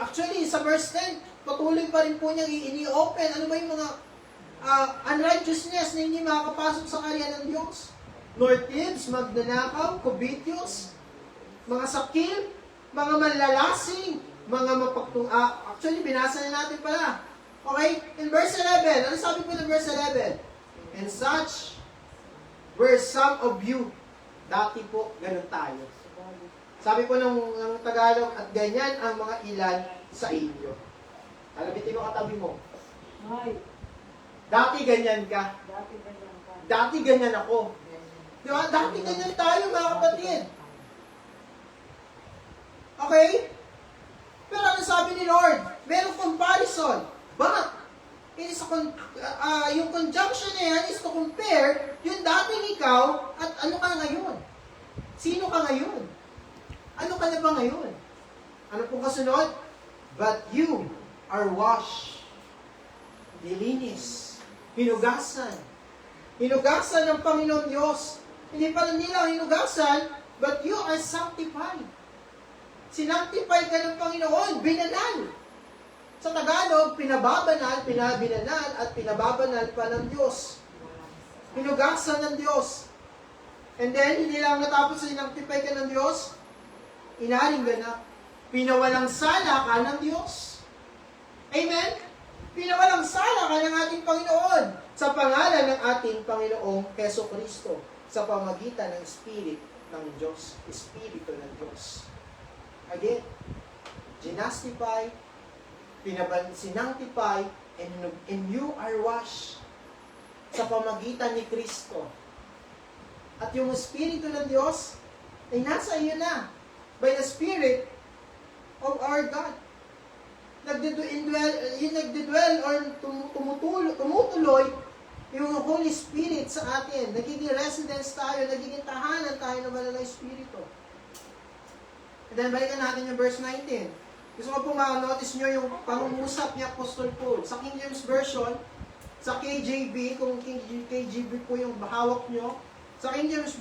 Actually, sa verse 10, patuloy pa rin po niyang i-open. Ano ba yung mga unrighteousness na hindi makakapasok sa kaharian ng Diyos? Nor thieves, magnanakaw, covetous, mga sakil, mga manlalasing, mga actually, binasa na natin pala. Okay? In verse 11, ano sabi po ng verse 11? And such were some of you. Dati po, ganun tayo. Sabi po ng Tagalog, at ganyan ang mga ilan sa inyo. Alabitin mo katabi mo. Ay, Dati ganyan ka. dati ganyan ka. Dati ganyan ako. Di ba? Dati ganyan tayo, mga kapatid. Okay? Pero ano sabi ni Lord? Merong comparison. But, it is yung conjunction na yan is to compare yung dating ikaw at ano ka ngayon. Sino ka ngayon? Ano ka na ba ngayon? Ano pong kasunod? But you are washed. Nilinis. Hinugasan. Hinugasan ng Panginoon Diyos. Hindi pa lang nila hinugasan, but you are sanctified. Sinanctify ka ng Panginoon, binanal. Sa Tagalog, pinababanal, binanal, at pinababanal pa ng Diyos. Hinugasan ng Diyos. And then, hindi lang natapos sa sinanctify ka ng Diyos, inaring ganap. Pinawalang sala ka ng Diyos. Amen? Pinawalang sala ka ng ating Panginoon sa pangalan ng ating Panginoong Heso Kristo sa pamagitan ng Spirit ng Diyos. Espiritu ng Diyos. Again, ginastify, sinanctify, and you are washed sa pamagitan ni Kristo. At yung Espiritu ng Diyos ay nasa iyo na by the Spirit of our God. Nagdidwell or tumutuloy yung Holy Spirit sa atin. Nagiging residence tayo, nagiging tahanan tayo ng Banal na Espiritu. And then, balikan natin yung verse 19. Gusto ko pong ma-notice nyo yung pangungusap ni Apostle Paul. Sa King James Version, sa KJV, kung KJV po yung bahawak nyo, sa King James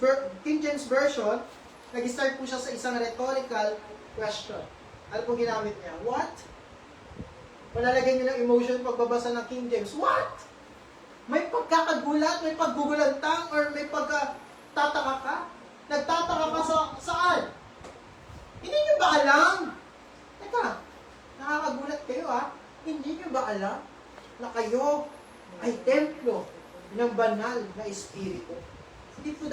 Version, nag-start po siya sa isang rhetorical question. Ano po ginamit niya? What? Malalagay nyo ng emotion pagbabasa ng King James. What? May pagkakagulat, may paggugulantang, or may pagkatataka ka? Nagtataka ka saan? Hindi nyo ba alam? Teka, nakakagulat kayo Hindi nyo ba alam na kayo ay templo ng banal na Espiritu? Hindi po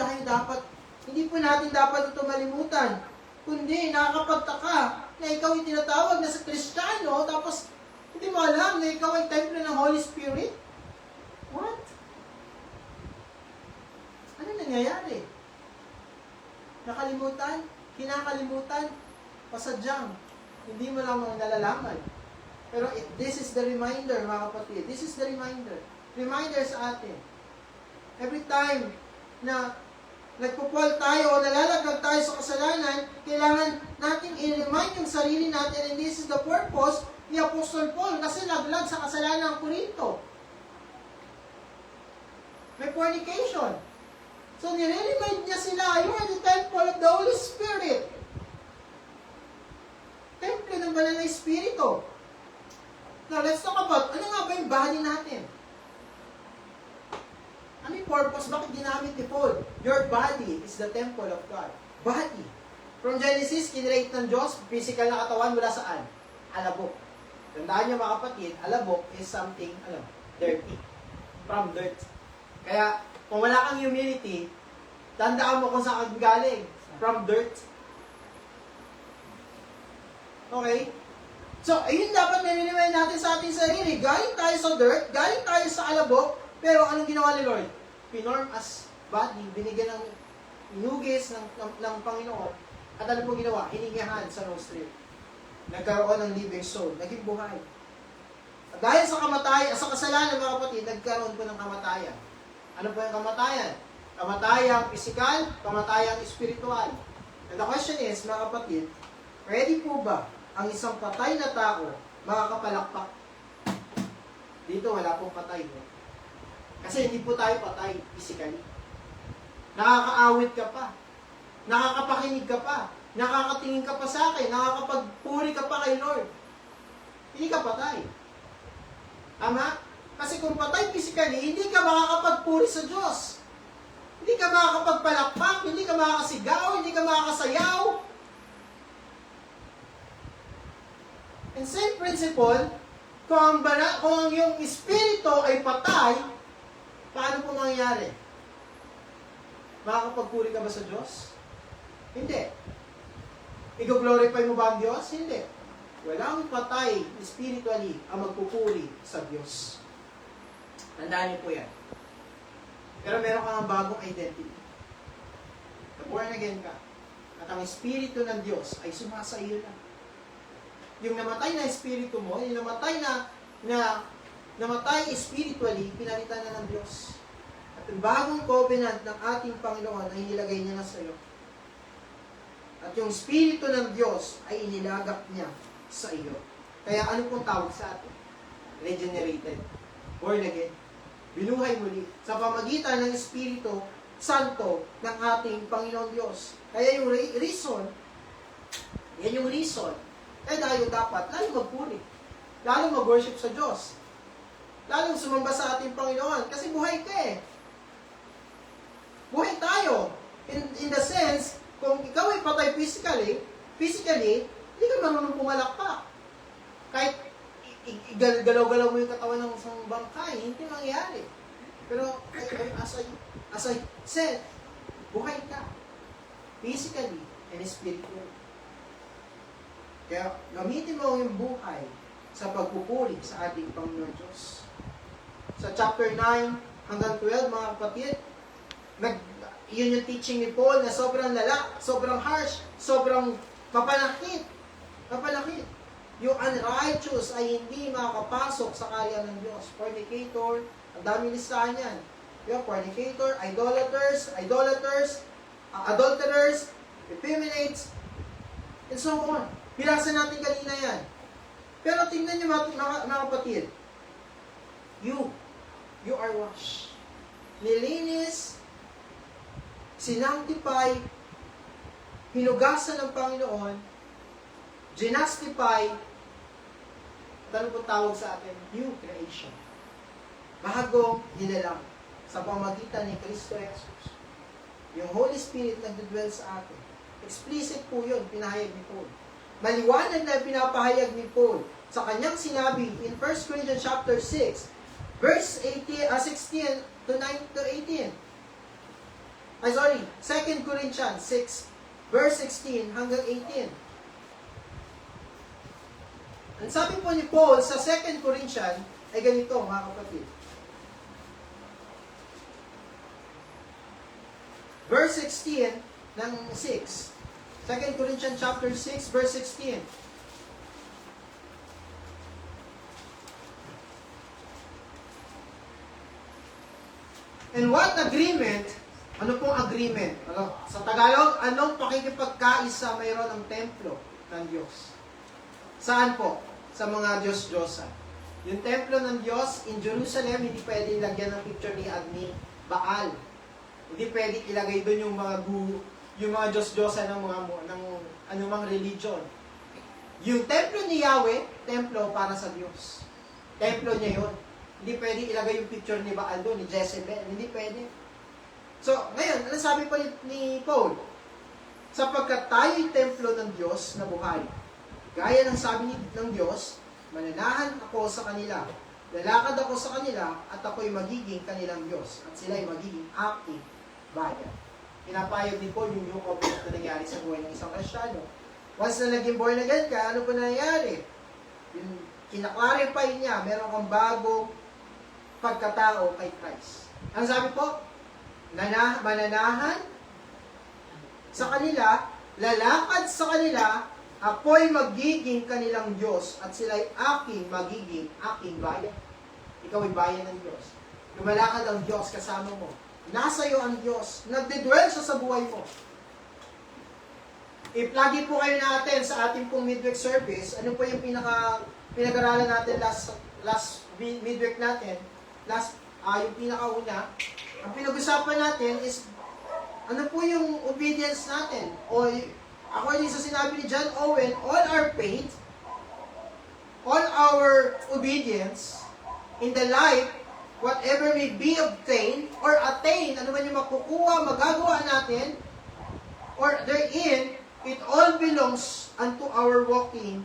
natin dapat ito malimutan. Kundi nakakapagtaka na ikaw ay tinatawag na sa Kristiyano, tapos hindi mo alam na ikaw ay templo ng Holy Spirit? What? Ano nangyayari? Nakalimutan? Kinakalimutan? Pasadyang? Hindi mo lang nalalaman. Pero this is the reminder, mga kapatid. This is the reminder. Reminder sa atin. Every time na nagpupol tayo o nalalaglag tayo sa kasalanan, kailangan natin i-remind yung sarili natin, and this is the purpose ni Apostle Paul, kasi naglag sa kasalanan ng Korinto. May fornication. So, nire-remind niya sila, you are the temple of the Holy Spirit. Temple ng Banal na Espiritu. Now, let's talk about, ano nga ba yung body natin? Ano yung purpose? Bakit ginamit ni Paul? Your body is the temple of God. Body. From Genesis, kinrate ng Diyos, physical na katawan mula saan? Alabok. Tandaan niyo mga kapatid, alabok is something, dirty. From dirt. Kaya, kung wala kang humility, tandaan mo kung saan kang galing. From dirt. Okay? So, ayun dapat nililimayin natin sa ating sarili. Galing tayo sa dirt, galing tayo sa alabok, pero anong ginawa ni Lord? Pinorm as body, binigyan ng inugis ng Panginoon. At ano po ginawa? Hiningahan sa nostril. Nagkaroon ng living soul, naging buhay. At dahil sa kamatayan, sa kasalanan mga kapatid, nagkaroon po ng kamatayan. Ano po yung kamatayan? Kamatayang pisikal, kamatayang espiritual. And the question is, mga kapatid, ready po ba ang isang patay na tao makakapalakpak? Dito wala pong patay. Kasi hindi po tayo patay physically. Nakakaawit ka pa. Nakakapakinig ka pa. Nakakatingin ka pa sa akin. Nakakapagpuri ka pa kay Lord. Hindi ka patay. Tama? Kasi kung patay physically, hindi ka makakapagpuri sa Diyos. Hindi ka makakapagpalakpak, hindi ka makakasigaw, hindi ka makakasayaw. And same principle, kung ang yung espiritu ay patay, paano po mangyayari? Makakapagpuri ka ba sa Diyos? Hindi. I-glorify mo ba ang Diyos? Hindi. Walang patay spiritually ang magpupuri sa Diyos. Tandaan niyo po yan. Pero meron kang bagong identity. Born again ka. At ang espiritu ng Diyos ay sumasa iyo na. Yung namatay na espiritu mo, yung namatay spiritually, pinalitan na ng Diyos. At yung bagong covenant ng ating Panginoon ay nilagay niya na sa iyo. At yung espiritu ng Diyos ay inilagak niya sa iyo. Kaya ano pong tawag sa atin? Regenerated. Born again. Binuhay muli. Sa pamagitan ng Espiritu Santo ng ating Panginoon Diyos. Kaya yung reason, yan yung reason, tayo dapat lalo magpuri. Lalo mag-worship sa Diyos. Lalo sumamba sa ating Panginoon. Kasi buhay ka eh. Buhay tayo. In the sense, kung ikaw ay patay physically, hindi ka marunong pumalakpak. Kahit galaw-galaw mo yung katawan ng isang bangkay, hindi mangyayari. Pero as I said, buhay ka. Physically and spiritually. Kaya gamitin mo yung buhay sa pagpupuri sa ating Panginoon Diyos. Sa chapter 9 hanggang 12, mga kapatid, yun yung teaching ni Paul na sobrang lala, sobrang harsh, sobrang mapanakit. Mapanakit. Yung unrighteous ay hindi makakapasok sa karya ng Diyos. Fornicator, ang daming listahan yan. Yung fornicator, idolaters, adulterers, effeminates, and so on. Binasa natin kanina yan. Pero tingnan nyo mga kapatid. You are washed. Nilinis, sinanctify, hinugasan ng Panginoon, ginastify, ano po tawag sa atin? New creation. Bagong nilalang sa pamagitan ni Kristo Jesus. Yung Holy Spirit nagdudwell sa atin. Explicit po yun, pinahayag ni Paul. Maliwanag na pinapahayag ni Paul sa kanyang sinabi in 1 Corinthians chapter 6, verse 16 to 18. 2 Corinthians 6, verse 16 hanggang 18. Ang sabi po ni Paul sa 2 Corinthians ay ganito, mga kapatid. Verse 16 ng 6. 2 Corinthians chapter 6, verse 16. And what agreement? Ano pong agreement? Sa Tagalog, anong pakikipagkaisa mayroon ang templo ng Diyos? Saan po? Sa mga Diyos-Diyosan. Yung templo ng Diyos in Jerusalem, hindi pwede lagyan ng picture ni Baal. Hindi pwede ilagay doon yung mga Diyos-Diyosan ng anumang religion. Yung templo ni Yahweh, templo para sa Diyos. Templo niya yun. Hindi pwede ilagay yung picture ni Baal doon, ni Jezebel. Hindi pwede. So, ngayon, ano sabi pa ni Paul? Sapagkat tayo'y templo ng Diyos na buhay. Gaya ng sabi ng Diyos, mananahan ako sa kanila, lalakad ako sa kanila, at ako'y magiging kanilang Diyos, at sila'y magiging aking bayan. Pinapayag ni Paul yung new covenant na nangyari sa buhay ng isang Kristyano. Once na naging born again ka, ano po nangyayari? Yung kinaklarify niya, meron kang bagong pagkatao kay Christ. Ang sabi po, mananahan sa kanila, lalakad sa kanila, ako'y magiging kanilang Diyos at sila'y magiging aking bayan. Ikaw ay bayan ng Diyos. Lumalakad ang Diyos kasama mo. Nasa iyo ang Diyos. Nagdedwell siya sa buhay mo. If lagi po kayo natin sa ating pong midweek service, ano po yung pinag-aralan natin last midweek natin? Yung pinakauna. Ang pinag-usapan natin is ano po yung obedience natin? O according sa sinabi ni John Owen, all our faith, all our obedience in the life, whatever may be obtained or attained, ano man yung makukuha, magagawa natin, or therein, it all belongs unto our walking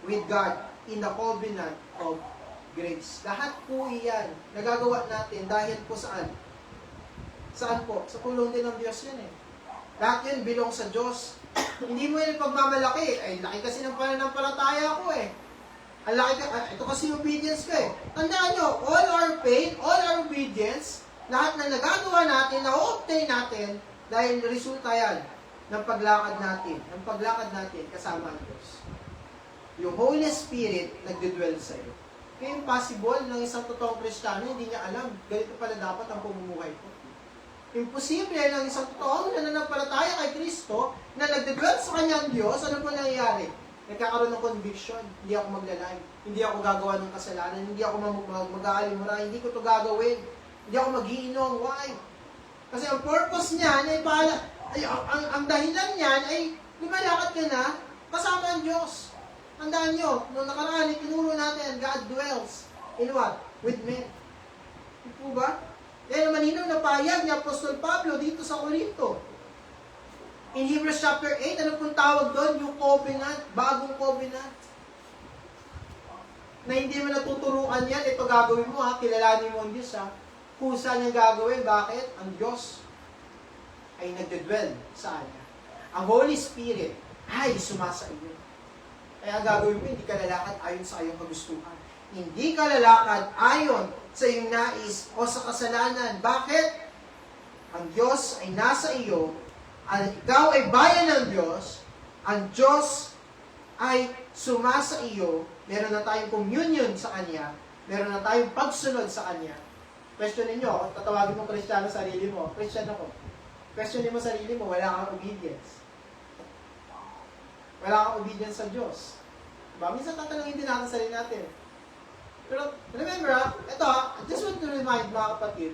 with God in the covenant of grace. Lahat po iyan, nagagawa natin dahil po saan? Saan po? Sa tulong din ng Diyos yan eh. Lahat yun belong sa Diyos. Hindi mo yan pagmamalaki. Ay, laki kasi ng pananampalataya ko eh. Ang laki ka, ito kasi obedience ko eh. Tandaan nyo, all our pain, all our obedience, lahat na nagagawa natin, na-obtain natin, dahil resulta yan ng paglakad natin kasama ang Diyos. Yung Holy Spirit nagdudwell sa iyo. Kaya impossible ng isang totoong Kristiyano, hindi niya alam, ganito pala dapat ang pamumuhay ko. Imposible ng isang totoong nananampalataya kay Kristo na nagdudwell sa kanyang Diyos, ano po nangyayari? Nagkakaroon ng conviction, hindi ako maglalay, hindi ako gagawa ng kasalanan, hindi ako mag-aalimura, hindi ko ito gagawin, hindi ako mag-iinom. Why? Kasi ang purpose niyan ay ang dahilan niyan ay lumalakad ka na kasama ang Diyos. Tandaan nyo, nung nakaraan, itinuro natin, God dwells in what? With men. Hindi po ba? Kaya malinaw na payag ni Apostol Pablo dito sa Corinto. In Hebrews chapter 8, ano pong tawag doon? Yung covenant, bagong covenant. Na hindi mo natuturukan yan, ito gagawin mo ha, kilalanin mo ang Diyos ha. Kung saan niya gagawin, bakit? Ang Diyos ay nagdedwell sa kanya. Ang Holy Spirit ay sumasa iyo. Kaya gagawin mo, hindi ka lalakad ayon sa iyong kagustuhan. Hindi ka lalakad ayon sa iyong nais o sa kasalanan. Bakit? Ang Diyos ay nasa iyo, ikaw ay bayan ng Diyos, ang Diyos ay sumasa iyo, meron na tayong communion sa Kanya, meron na tayong pagsunod sa Kanya. Questionin nyo, tatawagin mo Kristiyano sarili mo, Christian ako. Questionin mo sarili mo, wala kang obedience. Wala kang obedience sa Diyos. Diba? Minsan tatanungin din natin sarili natin. Pero remember, ito I just want to remind mga kapatid,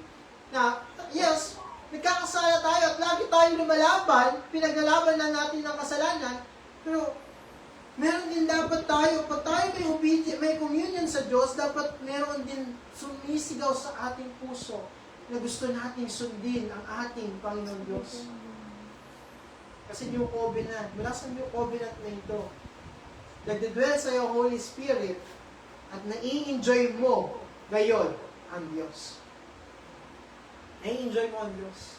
na yes, nagkakasala tayo at lagi tayong lumalaban, pinaglalaban lang natin ng kasalanan, pero meron din dapat tayo, pag tayo may communion sa Diyos, dapat meron din sumisigaw sa ating puso na gusto nating sundin ang ating Panginoon Diyos. Kasi yung covenant, mula sa yung covenant na ito, nagdedwell sa iyo Holy Spirit at nai-enjoy mo ngayon ang Diyos. Nai-enjoy mo ang Diyos.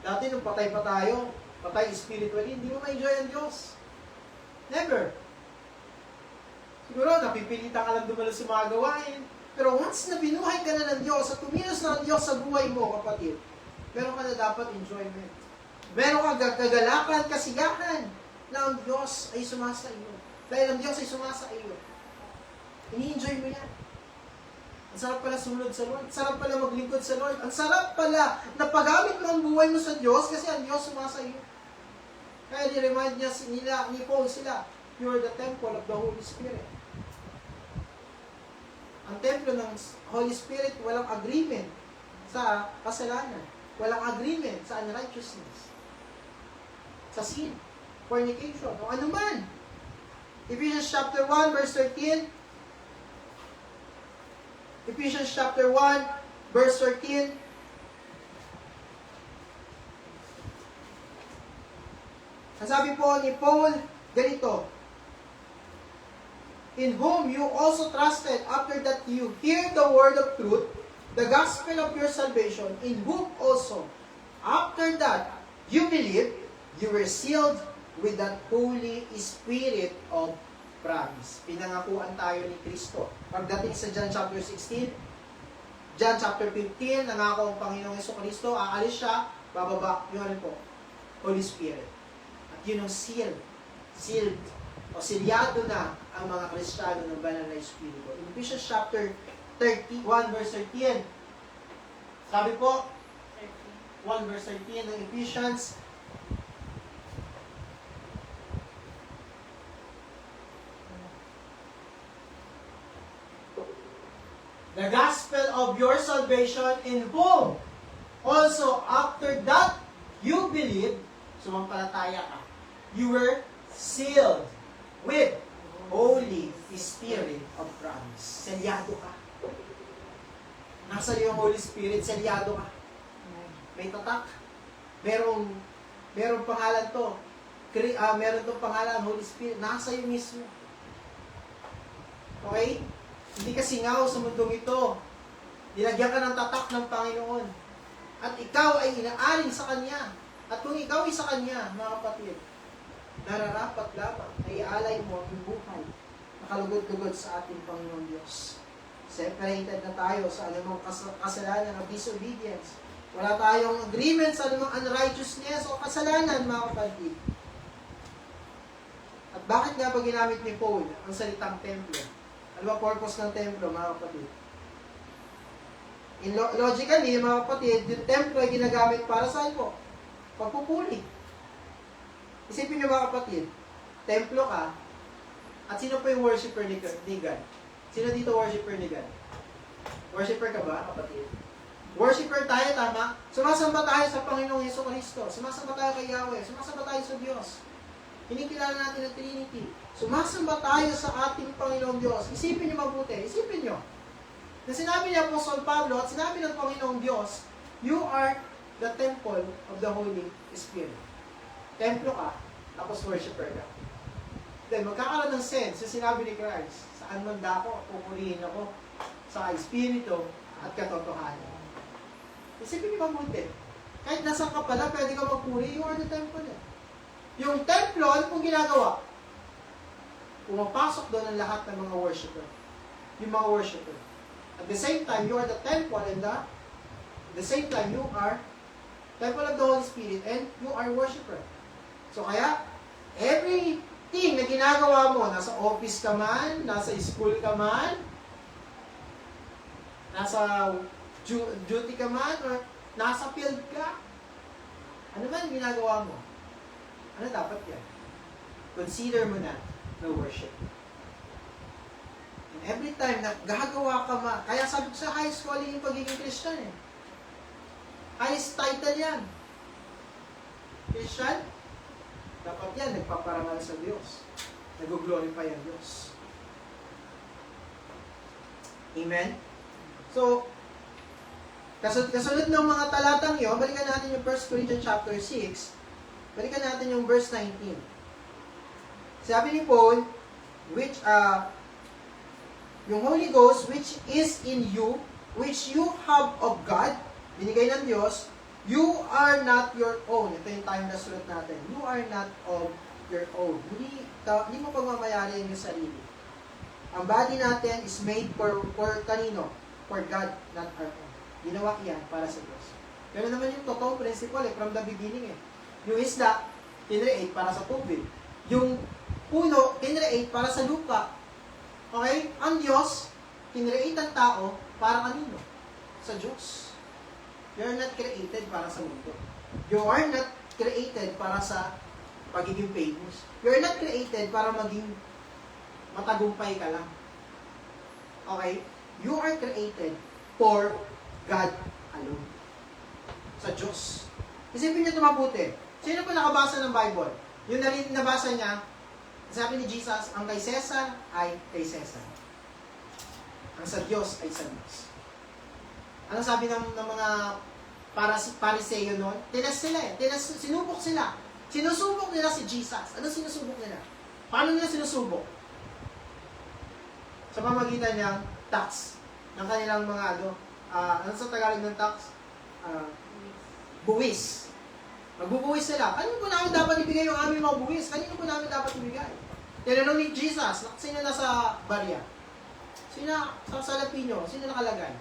Dati nung patay pa tayo, patay spiritually, hindi mo ma-enjoy ang Diyos. Never. Siguro, napipilitan ka lang dumalo sa mga gawain. Pero once na binuhay ka na ng Diyos at tumilos na ang Diyos sa buhay mo, kapatid, meron ka na dapat enjoyment. Meron ka kagalakan, kasigahan na ang Diyos ay sumasa iyo. Dahil ang Diyos ay sumasa iyo. Ini-enjoy mo yan. Ang sarap pala sumunod sa Lord. Ang sarap pala maglingkod sa Lord. Ang sarap pala na paggamit mo ang buhay mo sa Diyos kasi ang Diyos sumasa iyo. Kaya ni-remind niya ni Paul sila, you are the temple of the Holy Spirit. Ang templo ng Holy Spirit, walang agreement sa kasalanan. Walang agreement sa unrighteousness. Sa sin, fornication, o anuman. Ephesians chapter 1, verse 13. Ephesians chapter 1, verse 13. Ang sabi po ni Paul, ganito, in whom you also trusted after that you hear the word of truth, the gospel of your salvation, in whom also, after that you believe, you were sealed with that Holy Spirit of promise. Pinangakuan tayo ni Kristo. Pagdating sa John chapter 16, John chapter 15, nangako ang Panginoong Jesucristo, aalis siya, bababa, yun rin po, Holy Spirit. At yun ang sealed, o silyado na ang mga Kristiyano ng banal na Espiritu. In Ephesians chapter 31, verse 13, sabi po, 1 verse 13 ng Ephesians, the gospel of your salvation, in whom also after that you believe, sumampalataya ka, you were sealed with Holy Spirit of promise. Selyado ka. Nasa iyo ang Holy Spirit, selyado ka. May tatak. Merong pangalan to. Meron tong pangalan, Holy Spirit. Nasa iyo mismo. Okay? Hindi ka singaw sa mundong ito. Nilagyan ka ng tatak ng Panginoon. At ikaw ay inaaring sa Kanya. At kung ikaw ay sa Kanya, mga kapatid, nararapat lamang na ialay mo ang buhay na kalugod-lugod sa ating Panginoon Diyos. Separated na tayo sa anumang kasalanan o disobedience. Wala tayong agreement sa anumang unrighteousness o kasalanan, mga kapatid. At bakit nga ba ginamit ni Paul ang salitang templo? Ano ba purpose ng templo, mga kapatid? Logically, mga kapatid, yung templo ay ginagamit para saan po? Pagpupuri. Isipin niyo, mga kapatid, templo ka, at sino po yung worshiper ni God? Sino dito worshiper ni God? Worshiper ka ba, kapatid? Worshiper tayo, tama? Sumasamba tayo sa Panginoong Jesucristo. Sumasamba tayo kay Yahweh. Sumasamba tayo sa Diyos. Kinikilala natin ang Trinity. Sumasamba tayo sa ating Panginoong Diyos. Isipin niyo mabuti. Isipin niyo. Na sinabi ni Apostol Pablo at sinabi ng Panginoong Diyos, you are the temple of the Holy Spirit. Templo ka, tapos worshiper ka. Then, magkakaroon ng sense yung sinabi ni Christ, saan man dako, pupurihin ako sa Espiritu at katotohanan. Isipin niyo mabuti. Kahit nasaan ka pala, pwede ka magpuri, you are the temple. Yung templo, ano pong ginagawa? Pumapasok doon ang lahat ng mga worshiper. Yung mga worshiper. At the same time, you are the temple and at the same time, you are temple of the Holy Spirit and you are worshiper. So kaya, everything na ginagawa mo, nasa office ka man, nasa school ka man, nasa duty ka man, or nasa field ka, ano man ginagawa mo? Ano dapat yan? Consider mo na worship. And every time na gagawa ka kaya sabi ko sa high school yung pagiging Christian eh. Highest title yan. Christian, dapat yan, nagpaparangal sa Diyos. Nag-glorify ang Diyos. Amen? So, kasunod ng mga talatang yun, balikan natin yung 1 Corinthians chapter 6, balikan natin yung verse 19. Sabi ni Paul, yung Holy Ghost, which is in you, which you have of God, binigay ng Diyos, you are not your own. Ito yung time na sulat natin. You are not of your own. Hindi mo pagmamayari yung sarili. Ang body natin is made for kanino? For God, not our own. Ginawa yan para sa Diyos. Pero naman yung totoong principle from the beginning eh. Yung isda, kinreate para sa tubig. Yung puno, kinreate para sa lupa. Okay? Ang Diyos, kinreate ang tao para kanino? Sa Diyos. You are not created para sa mundo. You are not created para sa pagiging famous. You are not created para maging matagumpay ka lang. Okay? You are created for God alone. Sa Diyos. Isipin niyo ito mabuti. Sino po nakabasa ng Bible? Yung nabasa niya, sabi ni Jesus, ang kay Cesar ay kay Cesar. Ang sa Diyos ay sa Diyos. Ano sabi ng mga Pariseo noon? Tinest sila eh. Sinubok sila. Sinusubok nila si Jesus. Ano sinusubok nila? Paano nila sinusubok? Sa pamagitan ng tax. Ng kanilang mga ano sa Tagalog ng tax? Buwis. Magbubuwis sila. Kanino po namin dapat ibigay yung aming mga buwis? Kanino po namin dapat ibigay? Tinanong ni Jesus, sino nasa barya? Sino sa Lapino? Sino nakalagay?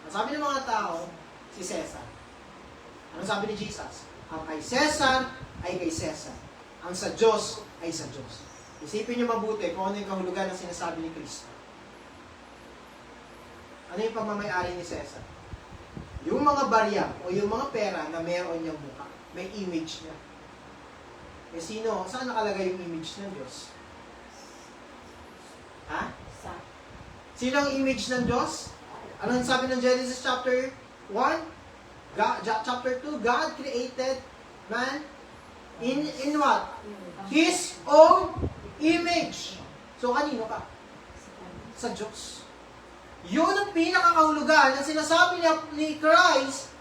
Ang sabi ng mga tao, si Cesar. Ano sabi ni Jesus? Ang kay Cesar ay kay Cesar. Ang sa Diyos ay sa Diyos. Isipin niyo mabuti kung ano yung kahulugan ng sinasabi ni Kristo. Ano yung pagmamayari ni Cesar? Yung mga barya o yung mga pera na meron niyang mukha. May image niya. Eh sino? Saan nakalagay yung image ng Diyos? Ha? Sino ang image ng Diyos? Anong sabi ng Genesis chapter 1? Chapter 2, God created man in what? His own image. So, kanino ka? Sa Diyos. Yun ang pinakakahulugan ng sinasabi ni Christ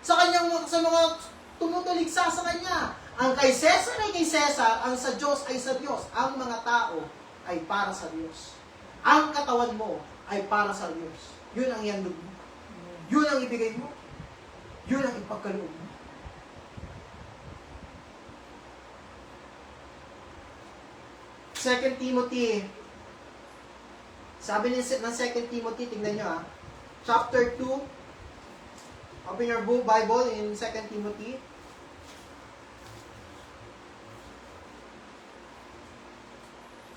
sa mga tumutuligsa sa Kanya. Ang kay Cesar ay kay Cesar, ang sa Diyos ay sa Diyos. Ang mga tao ay para sa Diyos. ang katawan mo ay para sa Diyos. Yun ang iandog mo. Yun ang ibigay mo. Yun ang ipagkaloob mo. Second Timothy. Sabi ng 2 Timothy, tingnan nyo chapter 2. Open your book, Bible in 2 Timothy.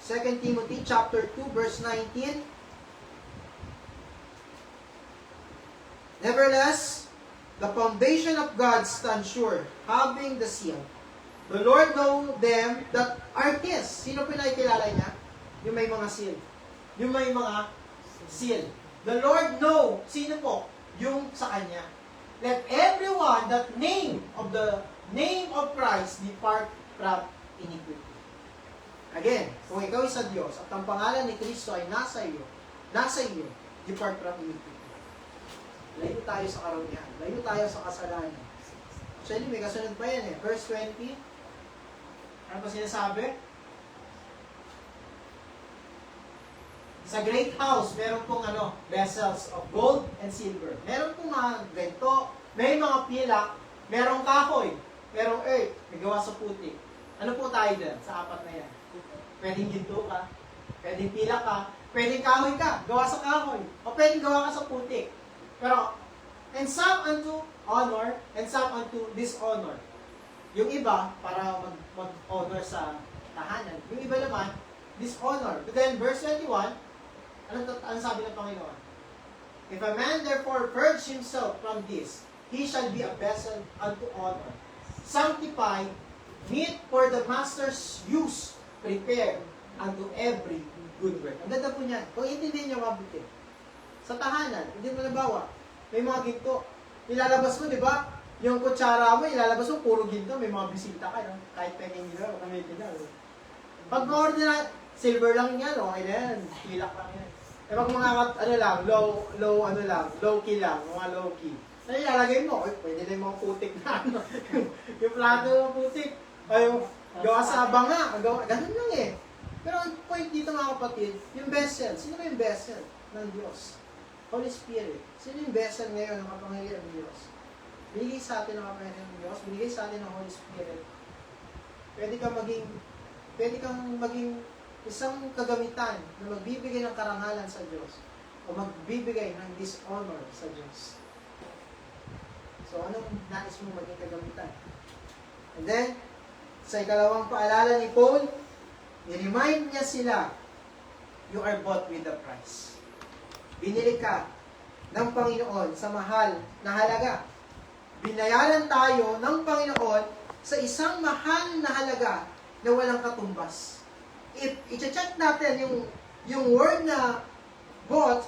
Second Timothy chapter 2 verse 19. Nevertheless, the foundation of God stands sure, having the seal. The Lord know them that are His. Sino pinakikilala niya? Yung may mga seal. Yung may mga seal. The Lord know. Sino po? Yung sa Kanya. Let everyone that name of the name of Christ depart from iniquity. Again, kung ikaw ay sa Diyos at ang pangalan ni Kristo ay nasa iyo, depart from iniquity. Layo tayo sa karamihan. Layo tayo sa kasalanan. Actually, may kasunod pa yan Verse 20. Ano pa sinasabi? Sa great house, meron pong vessels of gold and silver. Meron pong mga ganito, may mga pilak, merong kahoy, merong earth, may gawa sa putik. Ano po tayo dyan sa apat na yan? Pwedeng ginto ka, pwedeng pilak ka, pwedeng kahoy ka, gawa sa kahoy, o pwedeng gawa ka sa putik. Pero, and some unto honor, and some unto dishonor. Yung iba, para mag-honor sa tahanan. Yung iba naman, dishonor. But then, verse 21, ano sabi ng Panginoon? If a man therefore purge himself from this, he shall be a vessel unto honor, sanctified, meet for the master's use, prepared unto every good work. Ang ganda po niyan. Kung intindihin niyo mabuti. Sa tahanan, hindi mo nabawa. May mga ginto. Ilalabas mo, di ba? Yung kutsara mo, ilalabas mo, puro ginto. May mga bisita ka, kahit pengen nila, makamitin na. Pag ma-order na, silver lang yan, okay na yan. Pilak lang yan. Eh pag mga, low key lang, mga low key. Ay, ilalagay mo, pwede na yung mga putik na, yung plato ng putik. Ay, yung gawa sa banga, ganun lang Pero ang point dito mga kapatid, yung vessel, sino ba yung vessel ng Diyos? Holy Spirit. Sino yung vessel ngayon ng kapangyarihan ng Diyos? Binigay sa atin ng kapangyarihan ng Diyos, binigay sa atin ng Holy Spirit. Pwede kang maging isang kagamitan na magbibigay ng karangalan sa Diyos o magbibigay ng dishonor sa Diyos. So, anong nais mo maging kagamitan? And then, sa ikalawang paalala ni Paul, i-remind niya sila, you are bought with a price. Binili ka ng Panginoon sa mahal na halaga. Binayaran tayo ng Panginoon sa isang mahal na halaga na walang katumbas. If i-check natin yung word na bought,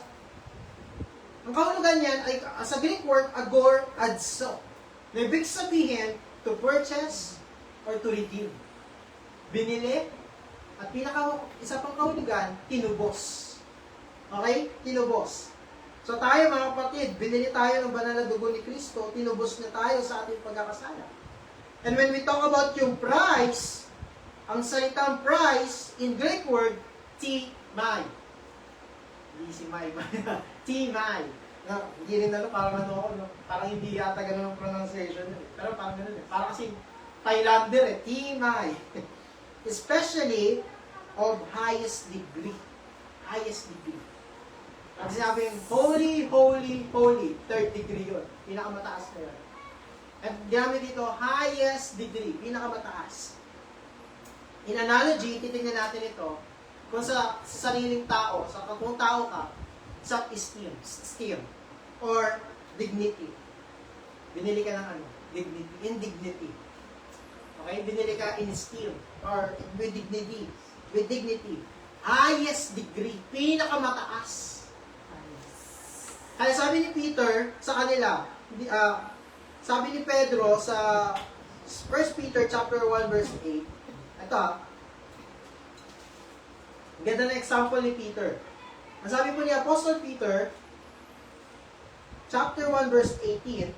ang kahulugan niyan ay sa Greek word agor adso. Na ibig sabihin to purchase or to redeem. Binili at isa pang kahulugan, tinubos. Okay? Tinubos. So tayo mga kapatid, binili tayo ng banal na dugo ni Kristo, tinubos na tayo sa ating pagkakasala. And when we talk about yung price, ang salitang price, in Greek word, timai. Hindi si mai. Timai. Hindi rin parang hindi yata ganun ang pronunciation. Pero parang ganun Parang kasi Thailander timai. Especially of highest degree. Highest degree. Ang sinabi yung holy, holy, holy. Third degree yun. Pinakamataas na yun. At ginamit dito, highest degree. Pinakamataas. In analogy, titingnan natin ito, kung sa sariling tao, kung tao ka, sa esteem, or dignity. Binili ka ng dignity, indignity. Okay? Binili ka in esteem, or with dignity. Highest degree, pinakamataas. Kaya sabi ni Peter sa kanila, sabi ni Pedro sa 1 Peter chapter 1 verse 8, ito ganda na example ni Peter. Ang sabi po ni Apostle Peter, chapter 1 verse 18,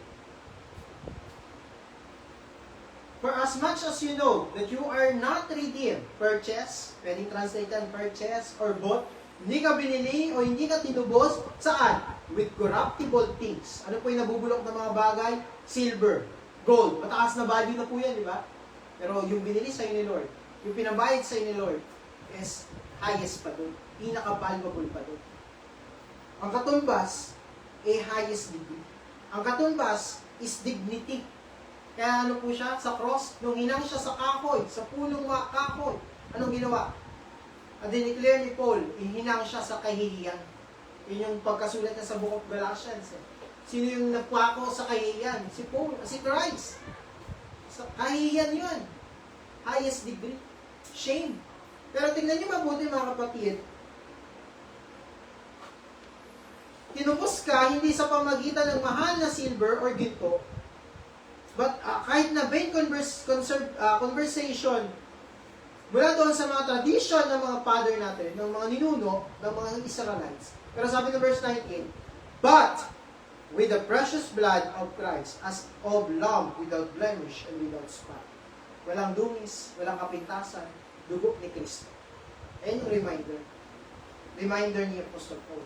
for as much as you know that you are not redeemed, purchased, pwedeng translated purchased or bought Hindi ka binili o hindi ka tinubos. Saan? With corruptible things. Ano po yung nabubulok ng mga bagay? Silver, gold. Mataas na value na po yan, di ba? Pero yung binili sa'yo ni Lord, yung pinabayad sa'yo ni Lord, is highest pa doon. Pinaka-valuable pa doon. Ang katumbas, highest degree. Ang katumbas is dignity. Kaya ano po siya? Sa cross, nung hinang siya sa kahoy, sa pulong kahoy, anong ginawa? At dineclare ni Paul, hinang siya sa kahihiyan. Yun yung pagkasulat niya sa Book of Galatians. Sino yung nagpako sa kahihiyan? Si Paul, si Christ. Sa kahihiyan yun. Highest degree. Shame. Pero tingnan niyo mabuti mga kapatid, tinubos ka hindi sa pamagitan ng mahal na silver or ginto, but kahit na vain conversation mula doon sa mga tradition ng mga father natin, ng mga ninuno, ng mga Israelites. Pero sabi ng verse 19, but with the precious blood of Christ, as of lamb without blemish and without spot. Walang dungis, walang kapintasan, dugo ni Kristo. Ayan yung reminder. Reminder ni Apostle Paul.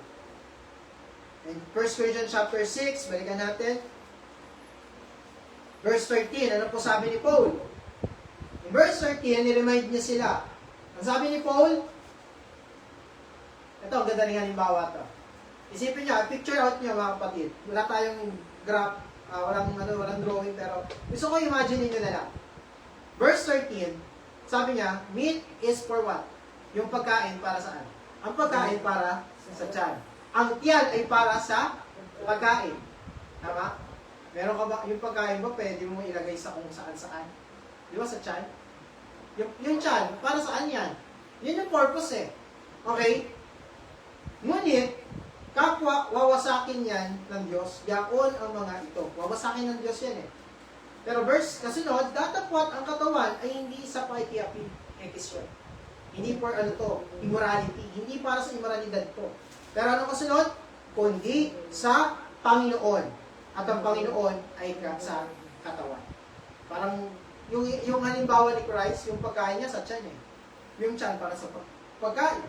And 1 Corinthians chapter 6, balikan natin. Verse 13, ano po sabi ni Paul? In verse 13, ni-remind niya sila. Ang sabi ni Paul, ito, ang ganda rin halimbawa ito. Isipin niya, picture out niyo mga kapatid. Wala tayong graph, walang drawing, pero gusto ko imagine niyo na lang. Verse 13, sabi niya, meat is for what? Yung pagkain para saan? Ang pagkain para sa tiyan. Ang tiyan ay para sa pagkain. Tama? Meron ka ba, yung pagkain ba, pwede mo ilagay sa kung saan-saan? Di ba sa tiyan? Yung tiyan, para saan yan? Yun yung purpose eh. Okay? Ngunit, kapwa, wawasakin yan ng Diyos. Yaon ang mga ito. Wawasakin ng Diyos yan eh. Pero verse kasunod, datapwat ang katawan ay hindi sa paikiapi. Ekisyon. Hindi for ano to, immorality. Hindi para sa immoralidad to. Pero ano kasunod? Kundi sa Panginoon. At ang Panginoon ay sa katawan. Parang yung halimbawa ni Christ, yung pagkain niya sa tiyan eh. Yung tiyan para sa pagkain.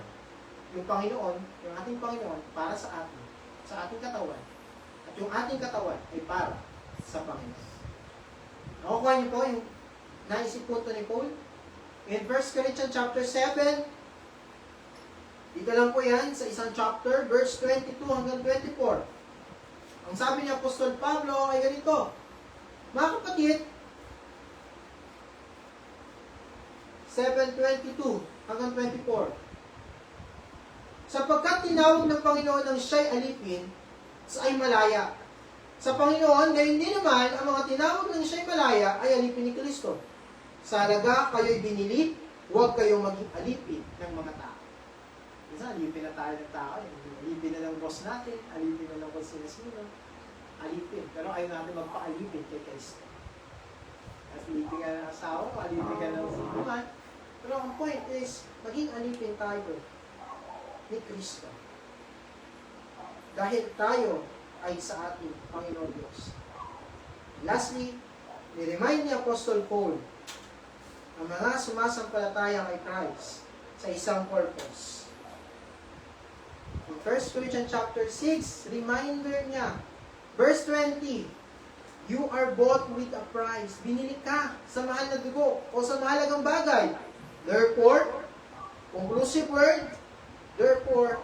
Yung Panginoon, yung ating Panginoon, para sa atin. Sa ating katawan. At yung ating katawan ay para sa Panginoon. Nakukuha niyo po yung naisip punto ni Paul? In 1 Corinthians chapter 7, dito lang po yan, sa isang chapter, verse 22 hanggang 24. Ang sabi ni Apostol Pablo ay ganito, mga kapatid, 7:22 hanggang 24. Sapagkat tinawag ng Panginoon ng siya'y alipin, sa ay malaya. Sa Panginoon, gayon din naman, ang mga tinawag ng siya'y malaya ay alipin ni Kristo. Sa halaga kayo'y binili, huwag kayong maging alipin ng mga tao. Minsan, alipin na tayo ng tao. Alipin na ng boss natin, alipin na ng kung sino-sino. Alipin. Pero ayaw natin magpa-alipin kay Kristo. Alipin ka ng asawa, alipin ka ng sino man. Pero ang point is, maging alipin tayo ni Kristo. Dahil tayo ay sa ating Panginoon Diyos. Lastly, ni-remind ni Apostle Paul ang mga sumasampalataya kay Christ sa isang purpose. In 1 Corinthians chapter 6, reminder niya, verse 20, you are bought with a price. Binili ka sa mahal na dugo o sa mahalagang bagay. Therefore, conclusive word, therefore,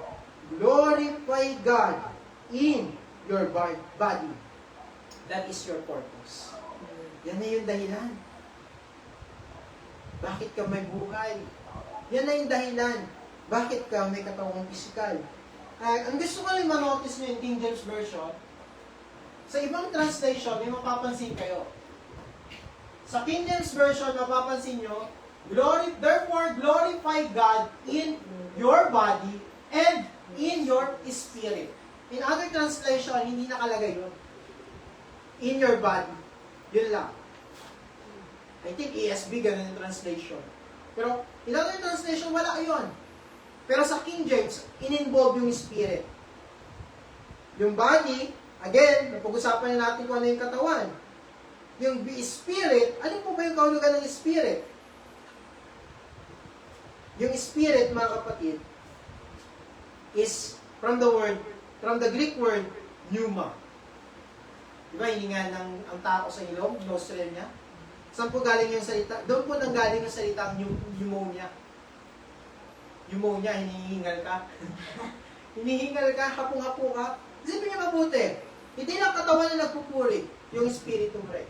glorify God in your body. That is your purpose. Yan na yung dahilan. Bakit ka may buhay? Yan na yung dahilan. Bakit ka may katawang pisikal? Ang gusto ko lang manotice nyo yung King James Version, sa ibang translation, may mapapansin kayo. Sa King James Version, mapapansin nyo, therefore glorify God in your body and in your spirit. In other translation, hindi nakalagay yun. In your body. Yun lang. I think ESV ganun yung translation. Pero in other translation, wala yun. Pero sa King James, in-involve yung spirit. Yung body, again, napag-usapan na natin kung ano yung katawan. Yung spirit, ano po ba yung kahulugan ng spirit? Yung spirit, mga kapatid, is from the Greek word, pneuma. Diba, hininga ang tao sa ilong, nostril niya. Saan po galing yung salita? Doon po nang galing yung salita pneumonia. Pneumonia, hinihingal ka. Hinihingal ka, hapong-hapo ka. Isipin niyo mabuti. Hindi lang katawan na nagpupuri, yung Espiritu rin.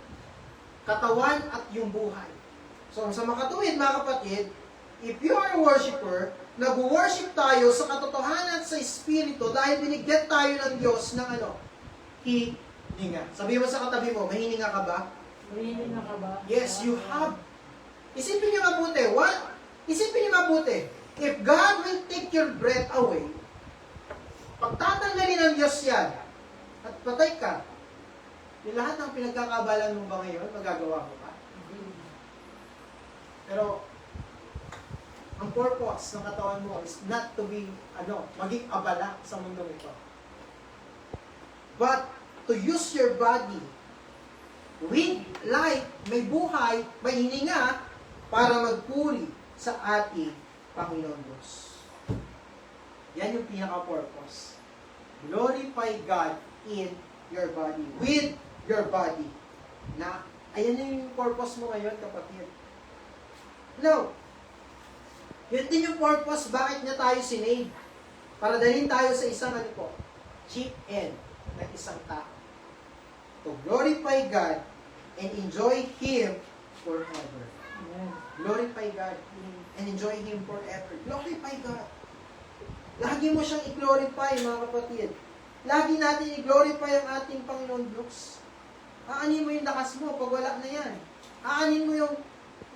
Katawan at yung buhay. So, sa makatuwid, mga kapatid, if you are a worshiper, nag-worship tayo sa katotohanan at sa Espiritu dahil binigyan tayo ng Diyos ng hininga. Sabi mo sa katabi mo, may hininga ka ba? Mahilig na ka ba? Yes, you have. Isipin niyo mabuti. What? Isipin niyo mabuti. If God will take your breath away, pagtatanggalin ng Diyos yan, at patay ka, yung lahat ng pinagkakabalan mo ba ngayon, magagawa mo pa? Pero, ang purpose ng katawan mo is not to be, maging abala sa mundong ito. But, to use your body with life, may buhay, may hininga, para magpuri sa ating Panginoon Diyos. Yan yung pinaka-purpose. Glorify God in your body, with your body. Na, ayan yung purpose mo ngayon, kapatid. No. Yun din yung purpose, bakit niya tayo sinave? Para dalhin tayo sa isang chief end ng isang tao. To glorify God and enjoy Him forever. Amen. Glorify God and enjoy Him forever. Glorify God. Lagi mo siyang i-glorify, mga kapatid. Lagi natin i-glorify ang ating Panginoon Diyos. Aanin mo yung lakas mo pag wala na yan. Aanin mo yung,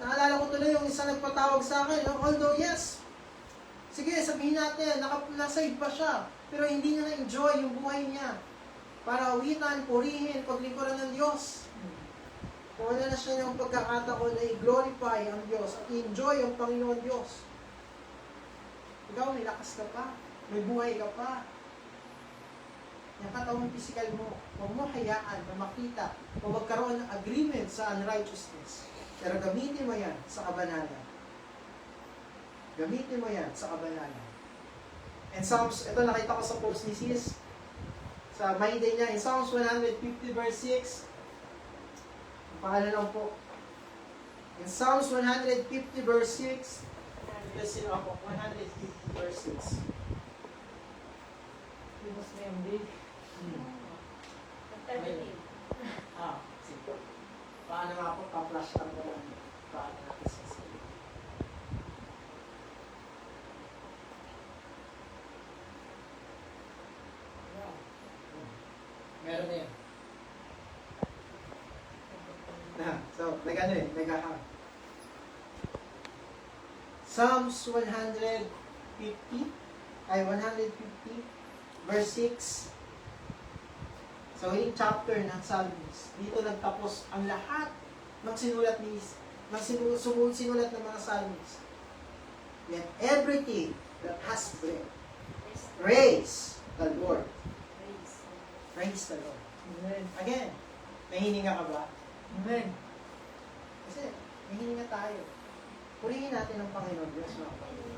naalala ko tuloy yung isa nagpatawag sa akin, although yes, sige, sabihin natin, nasave pa siya, pero hindi niya na-enjoy yung buhay niya. Para awitan, purihin, paglingkuran ng Diyos. Wala na siya ng pagkakataon na i-glorify ang Diyos at i-enjoy ang Panginoon Diyos. Ikaw, may lakas ka pa. May buhay ka pa. Yung katawang physical mo, huwag mo hayaan na makita o magkaroon ng agreement sa unrighteousness. Pero gamitin mo yan sa kabanalan. Gamitin mo yan sa kabanalan. And Psalms, ito nakita ko sa post ni Sis, sa my day niya, in Psalms 150 verse 6, pangalan lang po. In Psalms 150 verse 6, kasi ako, 150 verse 6. Pinos na yung day. Sige. Paano nga po, pa-flash lang ko lang. Paano natin sasabihin. Meron na yan. So, nag-ahang. Psalms 150, verse 6. So, yung chapter ng Psalms, dito nagtapos ang lahat ng sinulat ng mga Psalms. Let everything that has breath praise the Lord. Praise the Lord. Amen. Again, may hininga ka ba? Amen. Kasi, may hininga tayo. Purihin natin ang Panginoon Diyos, mga kapatid.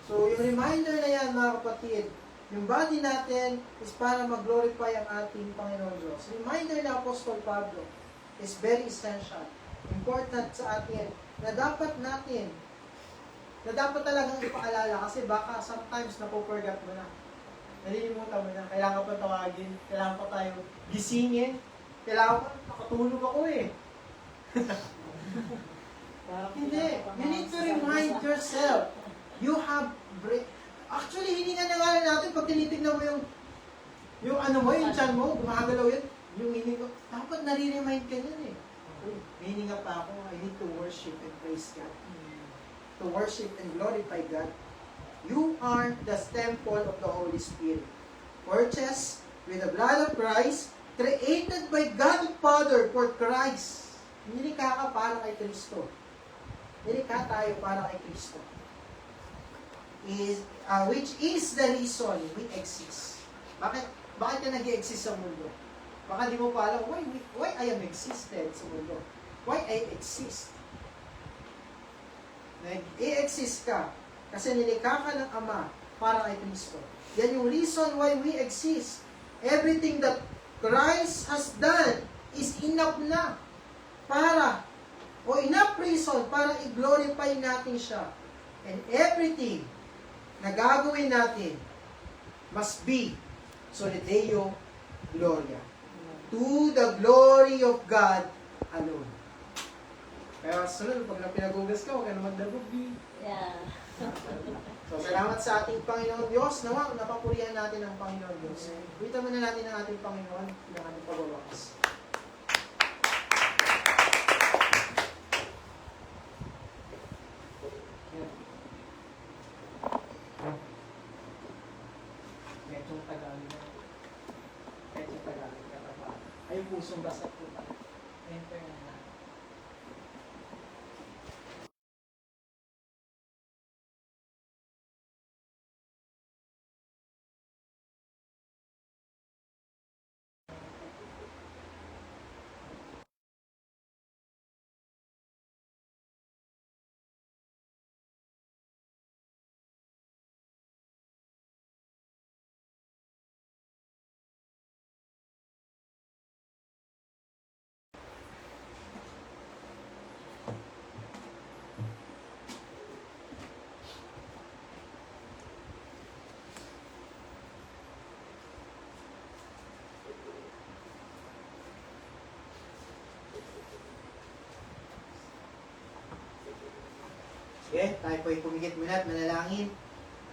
So, yung reminder na yan, mga kapatid, yung body natin is para mag-glorify ang ating Panginoon Diyos. Reminder na Apostol Pablo is very essential. Important sa atin na dapat talagang ipaalala kasi baka sometimes napoforget mo na. Nalilimutan mo na. Kailangan pa tawagin. Kailangan pa tayo gisingin. Kailangan pa, nakatulog ako eh. Hindi. You need to remind yourself. You have breath. Actually, hindi nga nangalan natin pag tinitignan mo yung tiyan mo, gumagalaw yun. Yung hininga, dapat nare-remind ka yan eh. May hininga pa ako, I need to worship and praise God. To worship and glorify God. You are the temple of the Holy Spirit. Purchased with the blood of Christ, created by God the Father for Christ. Nilikha ka para kay Kristo. Nilikha tayo para kay Kristo. Which is the reason we exist. Bakit ka nag-exist sa mundo? Baka di mo pa alam, why I am existed sa mundo? Why I exist? Nag-i-exist ka kasi nilikha ka ng Ama para kay Kristo. Yan yung reason why we exist. Everything that Christ has done is enough na para, o enough reason para i-glorify natin siya. And everything na gagawin natin must be soli Deo Gloria. To the glory of God alone. Kaya sunod, pag napinagugas ka, huwag ka na magdabugi. Yeah. So, salamat sa ating Panginoon Diyos. Nawa, napapurihan natin ang Panginoon Diyos. Kuwitan muna natin ang ating Panginoon ng ating pagwawakas. Medyo Tagalog na. Medyo Tagalog ka pa. Ay, pusong basat po pa. Enter na. Sige, tayo po ay pumigit muna at manalangin.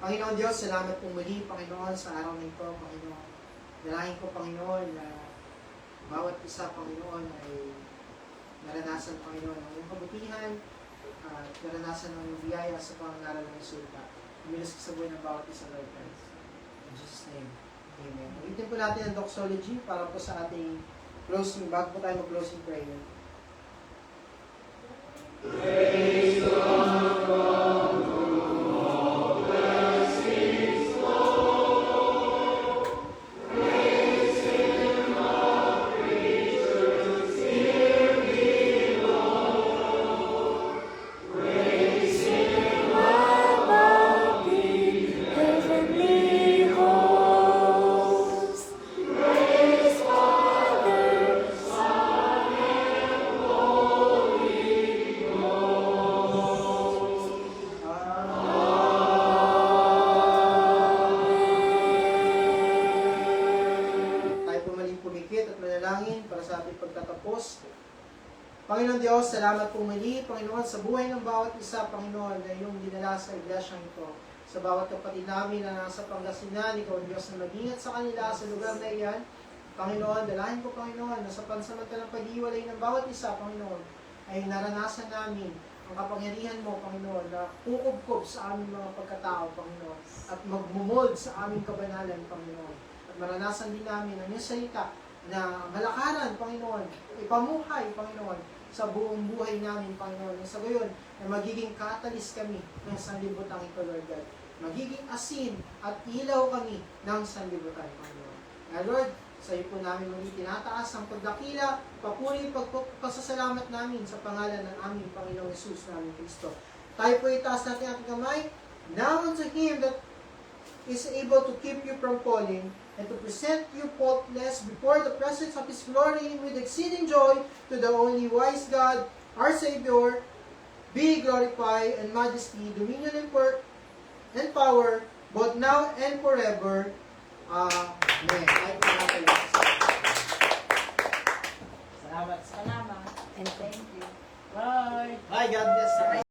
Panginoon Diyos, salamat po muli, Panginoon, sa araw na ito, Panginoon. Dalangin ko, Panginoon, na bawat isa, Panginoon, ay naranasan, Panginoon, ng iyong kabutihan at naranasan ng iyong biyaya sa pangaral ng Sulta. Umilos ka sa buhay ng bawat isa, Lord Christ. In Jesus' name, Amen. Ulitin po natin ang doxology para po sa ating closing, bago po tayo mag-closing prayer. Heavenly hosts, praise Father, Son, and Holy Ghost. Tayo po maling pumikit at manalangin para sa ating pagtatapos. Panginoon Diyos, salamat po muli, Panginoon, sa buhay ng bawat isa, Panginoon, na iyong dinala sa iglesyang ito. Sa bawat kapatid namin na nasa Pangasinan, Ikaw, Diyos, na mag-ingat sa kanila sa lugar na iyan. Panginoon, dalahin ko, Panginoon, na sa pansamantalang pag-iwalay ng bawat isa, Panginoon, ay naranasan namin ang kapangyarihan mo, Panginoon, na kukubkob sa aming mga pagkatao, Panginoon, at magmumold sa aming kabanalan, Panginoon. At maranasan din namin ang iyong salita na malakaran, Panginoon, ipamuhay, Panginoon, sa buong buhay namin, Panginoon. Sa gayon, na magiging catalyst kami ng sanlibutan ito, Lord God. Magiging asin at ilaw kami ng sanlibutan, Panginoon. Na Lord, sa iyo po namin muli tinataas ang pagdakila, papuri, pagpasasalamat namin sa pangalan ng aming Panginoong Jesus namin Kristo. Tayo po itaas natin ating kamay. Now unto Him that is able to keep you from falling and to present you faultless before the presence of His glory with exceeding joy, to the only wise God, our Savior, be glorified and majesty, dominion and power, both now and forever. Amen. Salamat. Salamat. And thank you. Bye! Bye. God bless you.